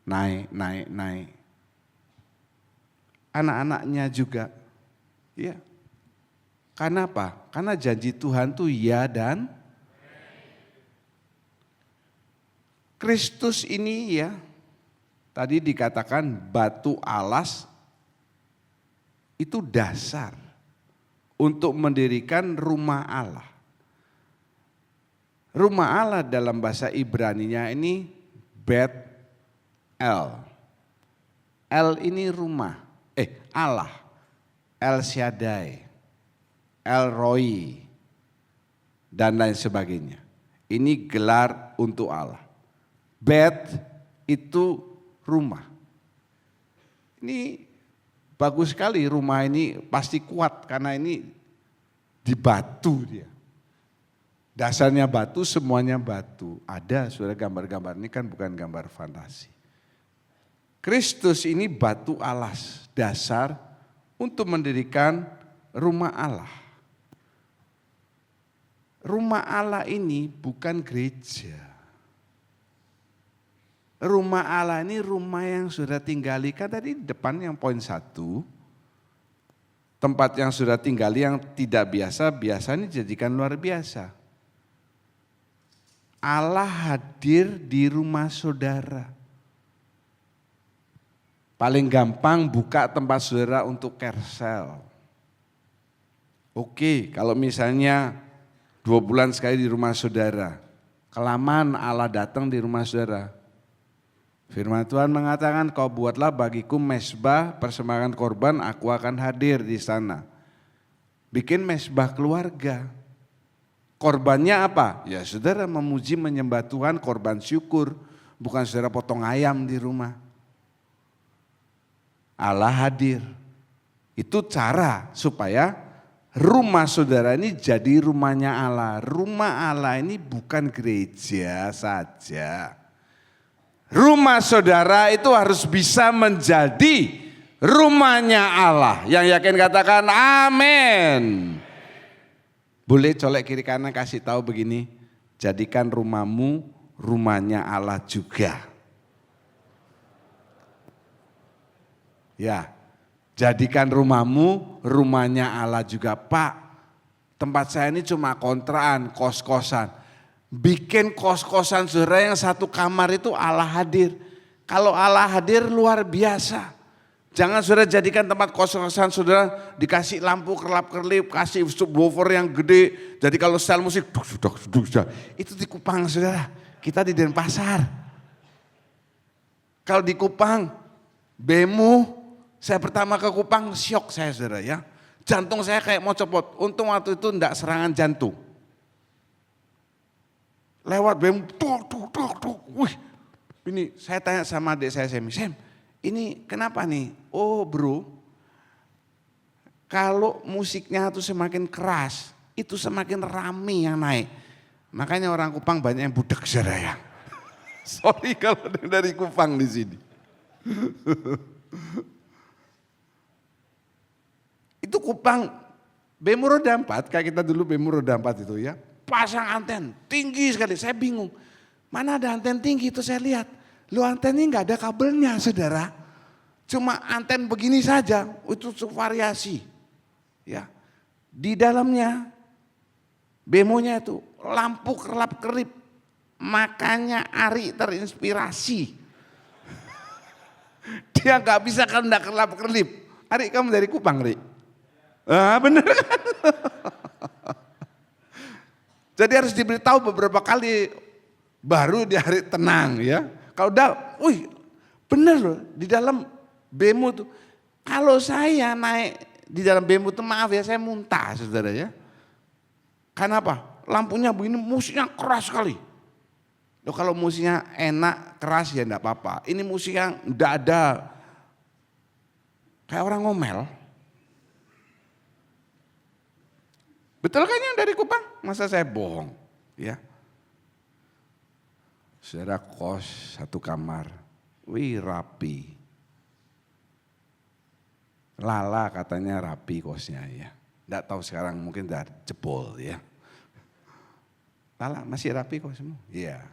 D: naik. Anak-anaknya juga, ya. Karena apa? Karena janji Tuhan tuh ya dan Kristus ini ya, tadi dikatakan batu alas itu dasar untuk mendirikan rumah Allah. Rumah Allah dalam bahasa Ibraninya ini Bet El. El ini rumah, Allah. El Shaddai, El Roi, dan lain sebagainya. Ini gelar untuk Allah. Bet itu rumah. Ini bagus sekali, rumah ini pasti kuat karena ini di batu dia. Dasarnya batu, semuanya batu. Ada saudara gambar-gambar ini kan bukan gambar fantasi. Kristus ini batu alas, dasar untuk mendirikan rumah Allah. Rumah Allah ini bukan gereja. Rumah Allah ini rumah yang sudah tinggali, kan tadi depan yang poin 1. Tempat yang sudah tinggali yang tidak biasa, biasanya dijadikan luar biasa. Allah hadir di rumah saudara. Paling gampang buka tempat saudara untuk carousel. Oke, kalau misalnya 2 bulan sekali di rumah saudara, kelamaan Allah datang di rumah saudara. Firman Tuhan mengatakan, kau buatlah bagiku mezbah persembahan korban, aku akan hadir di sana. Bikin mezbah keluarga. Korbannya apa? Ya saudara memuji menyembah Tuhan, korban syukur. Bukan saudara potong ayam di rumah. Allah hadir. Itu cara supaya rumah saudara ini jadi rumahnya Allah. Rumah Allah ini bukan gereja saja. Rumah saudara itu harus bisa menjadi rumahnya Allah. Yang yakin katakan amin. Boleh colek kiri kanan kasih tahu begini, jadikan rumahmu rumahnya Allah juga. Ya, jadikan rumahmu rumahnya Allah juga. Pak, tempat saya ini cuma kontrakan, kos-kosan. Bikin kos-kosan saudara yang 1 kamar itu Allah hadir. Kalau Allah hadir luar biasa. Jangan saudara jadikan tempat kos-kosan saudara dikasih lampu kerlap-kerlip, kasih subwoofer yang gede. Jadi kalau style musik, itu di Kupang saudara. Kita di Denpasar. Kalau di Kupang, Bemu, saya pertama ke Kupang, syok saya saudara ya. Jantung saya kayak mau copot. Untung waktu itu enggak serangan jantung. Lewat Bemu, wih. Ini saya tanya sama adik saya, Sem, ini kenapa nih? Oh bro, kalau musiknya tuh semakin keras, itu semakin rame yang naik. Makanya orang Kupang banyak yang budak saudara ya. Sorry kalau dari Kupang di sini. Itu Kupang, Bemu roda 4, kayak kita dulu Bemu roda 4 itu ya. Pasang anten, tinggi sekali, saya bingung. Mana ada anten tinggi itu saya lihat. Lo antennya nggak ada kabelnya saudara. Cuma anten begini saja, itu variasi. Ya, di dalamnya bemonya itu lampu kerlap-kerip. Makanya Ari terinspirasi. Dia nggak bisa kalau nggak kerlap-kerlip. Ari, kamu dari Kupang, Ri? Bener kan? Jadi harus diberitahu beberapa kali baru di hari tenang ya. Kalau udah, bener loh di dalam bemo tuh. Kalau saya naik di dalam bemo tuh maaf ya saya muntah saudara ya. Kenapa? Lampunya begini musiknya keras sekali. Loh, kalau musiknya enak keras ya enggak apa-apa. Ini musik yang enggak ada kayak orang ngomel. Betul kan yang dari Kupang? Masa saya bohong? Ya. Saudara kos satu kamar. Wih rapi. Lala katanya rapi kosnya ya. Enggak tahu sekarang mungkin udah jebol ya. Lala masih rapi kosmu? Iya.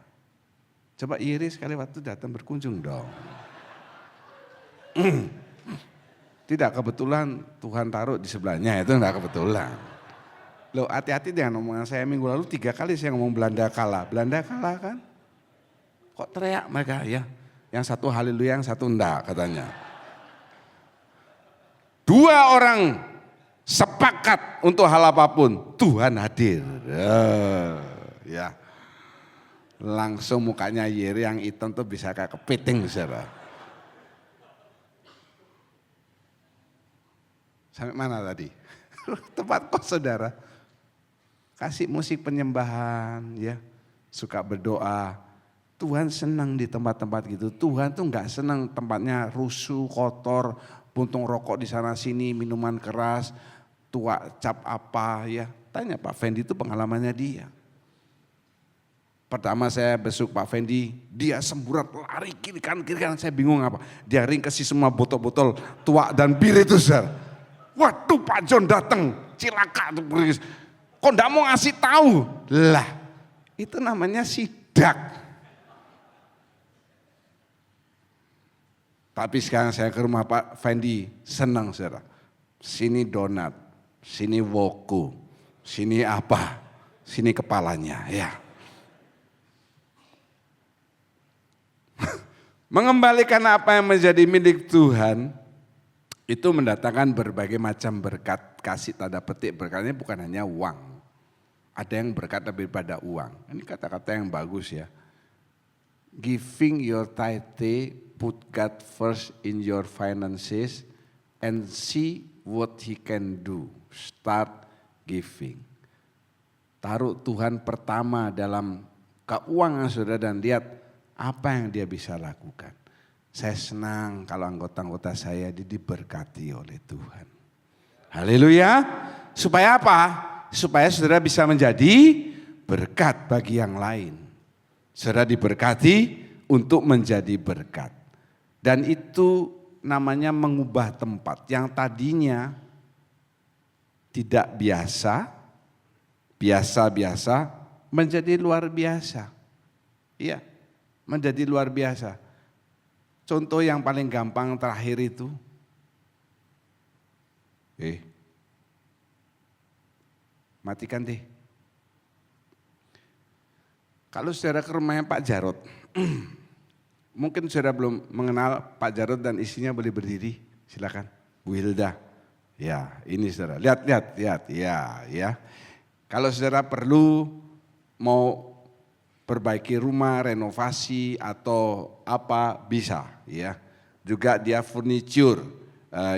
D: Coba iri sekali waktu datang berkunjung dong. Tidak kebetulan Tuhan taruh di sebelahnya, itu enggak kebetulan. Loh hati-hati dengan omongan saya minggu lalu 3 kali saya ngomong Belanda kalah. Belanda kalah kan? Kok teriak mereka ya? Yang satu haleluya, yang satu enggak katanya. 2 orang sepakat untuk hal apapun, Tuhan hadir. Ya. Langsung mukanya Yeri yang hitam tuh bisa kayak kepiting saudara. Sampai mana tadi? Tempat kos saudara. Kasih musik penyembahan ya. Suka berdoa. Tuhan senang di tempat-tempat gitu. Tuhan tuh nggak senang tempatnya rusuh, kotor, puntung rokok di sana sini, minuman keras, tua cap apa ya. Tanya Pak Fendi itu pengalamannya dia. Pertama saya besuk Pak Fendi, dia semburat lari kiri kanan, saya bingung apa. Dia ringkesi semua botol-botol tua dan bir itu saudara. Waduh Pak John datang, cilaka tuh. Kok enggak mau ngasih tahu? Lah, itu namanya sidak. Tapi sekarang saya ke rumah Pak Fendi, senang saudara. Sini donat, sini woku, sini apa, sini kepalanya ya. Mengembalikan apa yang menjadi milik Tuhan itu mendatangkan berbagai macam berkat. Kasih tanda petik berkatnya bukan hanya uang. Ada yang berkat lebih pada uang. Ini kata-kata yang bagus ya. Giving your tithe, put God first in your finances and see what he can do. Start giving. Taruh Tuhan pertama dalam keuangan saudara dan lihat apa yang dia bisa lakukan. Saya senang kalau anggota-anggota saya diberkati oleh Tuhan. Haleluya. Supaya apa? Supaya saudara bisa menjadi berkat bagi yang lain. Saudara diberkati untuk menjadi berkat. Dan itu namanya mengubah tempat yang tadinya tidak biasa, biasa-biasa menjadi luar biasa. Iya, menjadi luar biasa. Contoh yang paling gampang terakhir itu, matikan deh. Kalau saudara ke rumahnya Pak Jarod, mungkin saudara belum mengenal Pak Jarod dan istrinya, boleh berdiri, silakan. Bu Hilda, ya ini saudara, lihat, ya. Kalau saudara perlu mau perbaiki rumah, renovasi atau apa bisa ya. Juga dia furniture,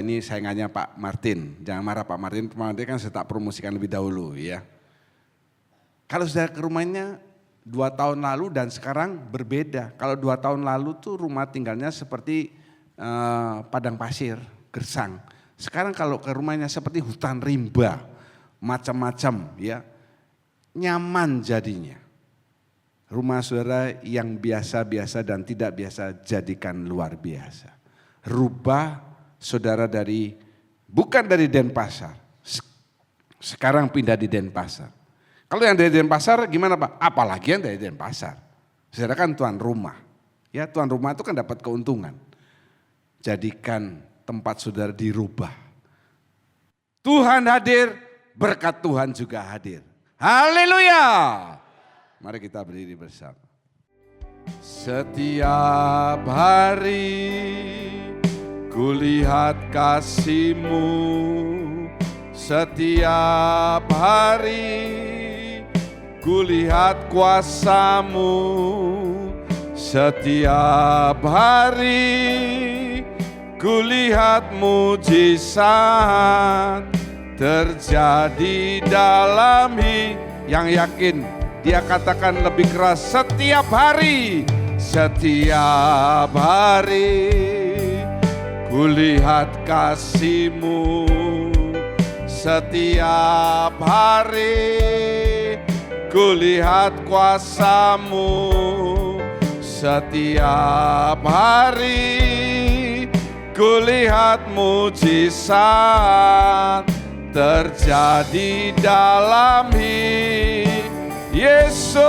D: ini saingannya Pak Martin, jangan marah Pak Martin kan saya tak promosikan lebih dahulu ya. Kalau sudah ke rumahnya 2 tahun lalu dan sekarang berbeda. Kalau 2 tahun lalu tuh rumah tinggalnya seperti padang pasir, gersang. Sekarang kalau ke rumahnya seperti hutan rimba, macam-macam ya, nyaman jadinya. Rumah saudara yang biasa-biasa dan tidak biasa jadikan luar biasa. Rubah saudara bukan dari Denpasar, sekarang pindah di Denpasar. Kalau yang dari Denpasar gimana Pak? Apalagi yang dari Denpasar. Saudara kan tuan rumah. Ya, tuan rumah itu kan dapat keuntungan. Jadikan tempat saudara dirubah. Tuhan hadir, berkat Tuhan juga hadir. Haleluya. Mari kita berdiri bersama. Setiap hari kulihat kasih-Mu, setiap hari kulihat kuasa-Mu, setiap hari kulihat mujizat terjadi dalam hidup. Yang yakin dia katakan lebih keras, setiap hari kulihat kasih-Mu, setiap hari kulihat kuasa-Mu, setiap hari kulihat mujizat terjadi dalam hidup Yesus.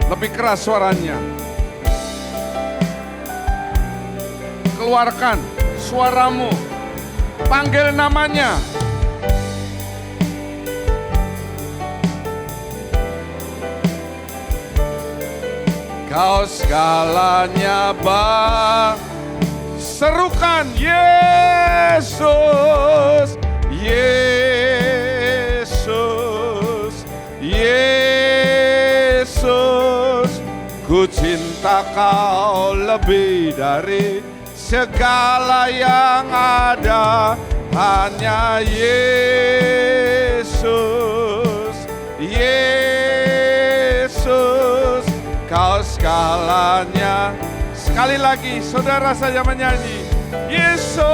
D: Lebih keras suaranya. Keluarkan suaramu. Panggil namanya. Kau segalanya, serukan Yesus, Yesus, Yesus. Ku cinta Kau lebih dari segala yang ada, hanya Yesus, Yesus. Kau segalanya. Sekali lagi saudara saja menyanyi Yesus.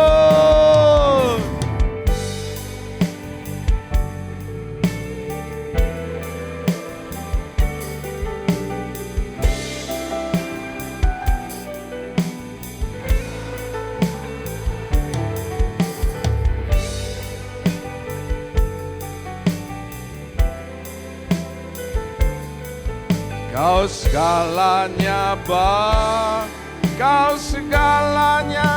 D: Kau segalanya, Kau segalanya,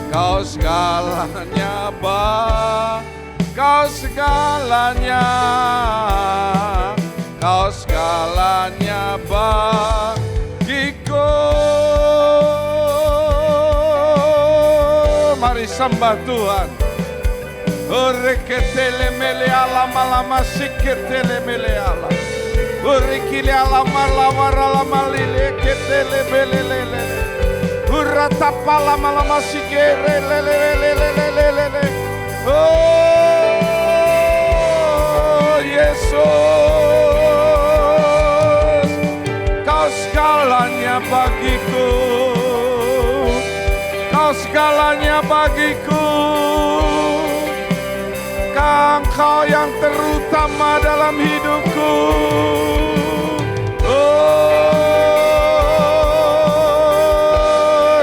D: Kau segalanya, Kau segalanya, Kau segalanya bagiku. Mari sembah Tuhan. Reketele mele ala malama siketele mele ala. Urikili alama lawara lama lile ketele belelele. Uratapa lama lama sikere lelelelelelelele. Oh Yesus, Kau segalanya bagiku, Kau segalanya bagiku. Engkau yang terutama dalam hidupku. Oh,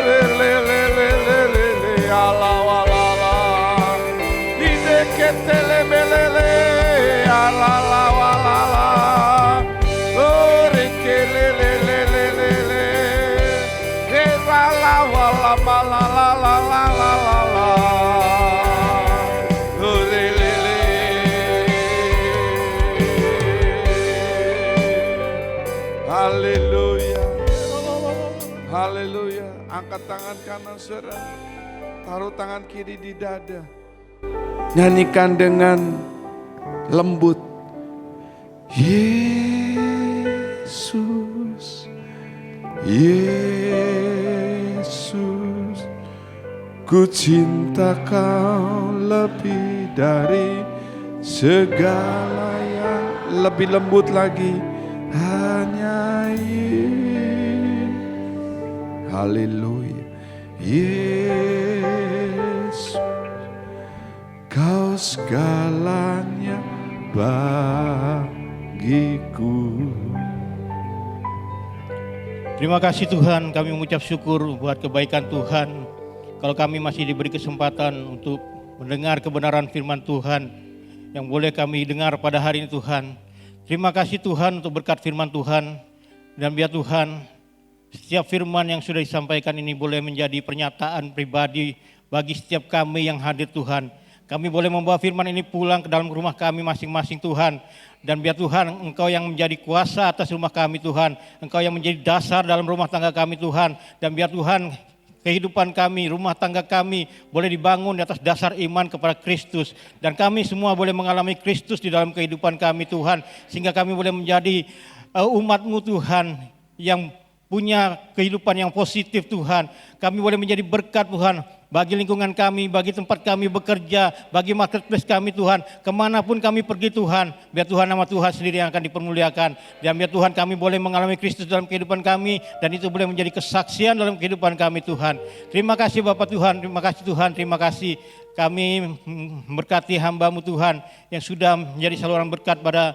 D: lelelelelelele, alawalala, ideketelebelele, alalawalala, oh, rekelelelelelele, eralawalamalalalalalala. Haleluya, haleluya. Angkat tangan kanan saudara, taruh tangan kiri di dada. Nyanyikan dengan lembut. Yesus, Yesus, ku cinta Kau lebih dari segala yang. Lebih lembut lagi. Hanya haleluya, Yesus, Kau segalanya bagiku.
E: Terima kasih Tuhan, kami mengucap syukur buat kebaikan Tuhan. Kalau kami masih diberi kesempatan untuk mendengar kebenaran firman Tuhan yang boleh kami dengar pada hari ini Tuhan. Terima kasih Tuhan untuk berkat firman Tuhan, dan biar Tuhan setiap firman yang sudah disampaikan ini boleh menjadi pernyataan pribadi bagi setiap kami yang hadir Tuhan. Kami boleh membawa firman ini pulang ke dalam rumah kami masing-masing Tuhan. Dan biar Tuhan Engkau yang menjadi kuasa atas rumah kami Tuhan. Engkau yang menjadi dasar dalam rumah tangga kami Tuhan. Dan biar Tuhan kehidupan kami, rumah tangga kami boleh dibangun di atas dasar iman kepada Kristus. Dan kami semua boleh mengalami Kristus di dalam kehidupan kami Tuhan. Sehingga kami boleh menjadi umat-Mu Tuhan yang punya kehidupan yang positif Tuhan. Kami boleh menjadi berkat Tuhan bagi lingkungan kami, bagi tempat kami bekerja, bagi marketplace kami Tuhan. Kemanapun kami pergi Tuhan, biar Tuhan nama Tuhan sendiri yang akan dipermuliakan. Dan biar Tuhan kami boleh mengalami Kristus dalam kehidupan kami, dan itu boleh menjadi kesaksian dalam kehidupan kami Tuhan. Terima kasih Bapak Tuhan, terima kasih Tuhan, terima kasih. Kami memberkati hamba-Mu Tuhan yang sudah menjadi saluran berkat pada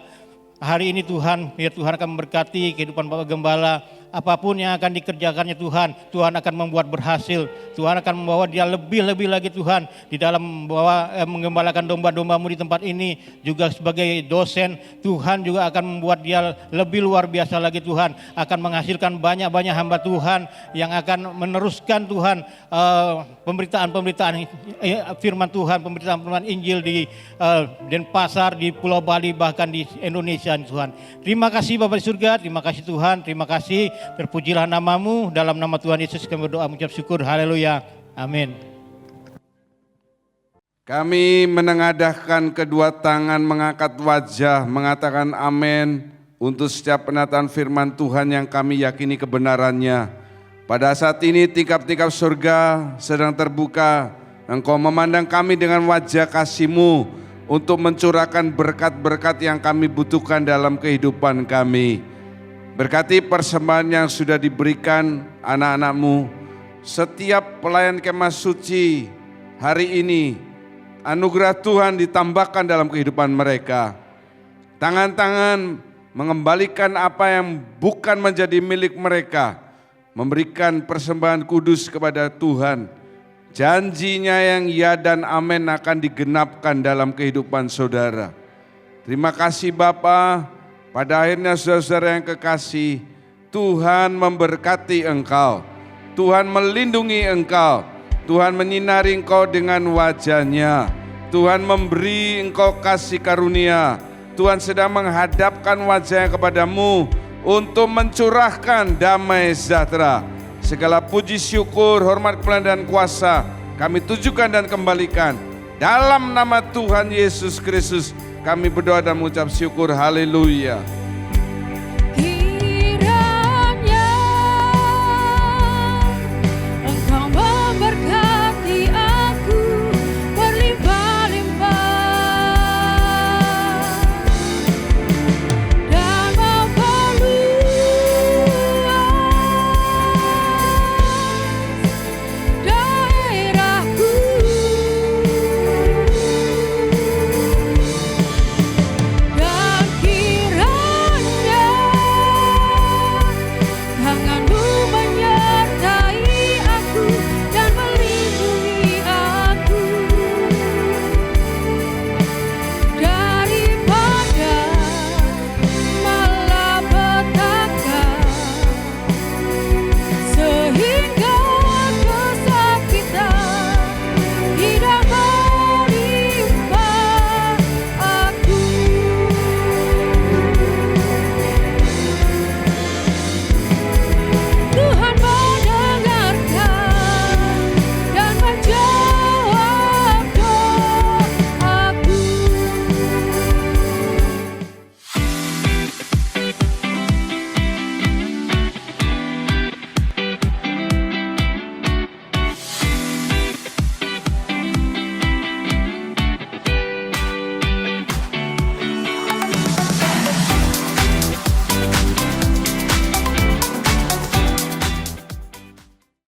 E: hari ini Tuhan. Biar Tuhan akan memberkati kehidupan Bapak Gembala. Apapun yang akan dikerjakannya Tuhan, Tuhan akan membuat berhasil. Tuhan akan membawa dia lebih-lebih lagi Tuhan di dalam menggembalakan domba-domba-Mu di tempat ini. Juga sebagai dosen, Tuhan juga akan membuat dia lebih luar biasa lagi Tuhan. Akan menghasilkan banyak-banyak hamba Tuhan yang akan meneruskan Tuhan pemberitaan-pemberitaan firman Tuhan, pemberitaan firman Injil di Denpasar, di Pulau Bali, bahkan di Indonesia Tuhan. Terima kasih Bapa di surga, terima kasih Tuhan, terima kasih. Terpujilah nama-Mu, dalam nama Tuhan Yesus kami berdoa mengucap syukur, haleluya, amin.
D: Kami menengadahkan kedua tangan, mengangkat wajah, mengatakan amin untuk setiap penataan firman Tuhan yang kami yakini kebenarannya. Pada saat ini tingkap-tingkap surga sedang terbuka, Engkau memandang kami dengan wajah kasih-Mu untuk mencurahkan berkat-berkat yang kami butuhkan dalam kehidupan kami. Berkati persembahan yang sudah diberikan anak-anak-Mu, setiap pelayan kemah suci hari ini, anugerah Tuhan ditambahkan dalam kehidupan mereka. Tangan-tangan mengembalikan apa yang bukan menjadi milik mereka, memberikan persembahan kudus kepada Tuhan. Janjinya yang ya dan amin akan digenapkan dalam kehidupan saudara. Terima kasih Bapa. Pada akhirnya saudara-saudara yang kekasih, Tuhan memberkati engkau, Tuhan melindungi engkau, Tuhan menyinari engkau dengan wajah-Nya, Tuhan memberi engkau kasih karunia, Tuhan sedang menghadapkan wajah-Nya kepadamu untuk mencurahkan damai sejahtera. Segala puji syukur, hormat, kemuliaan dan kuasa kami tujukan dan kembalikan dalam nama Tuhan Yesus Kristus. Kami berdoa dan mengucap syukur, haleluya.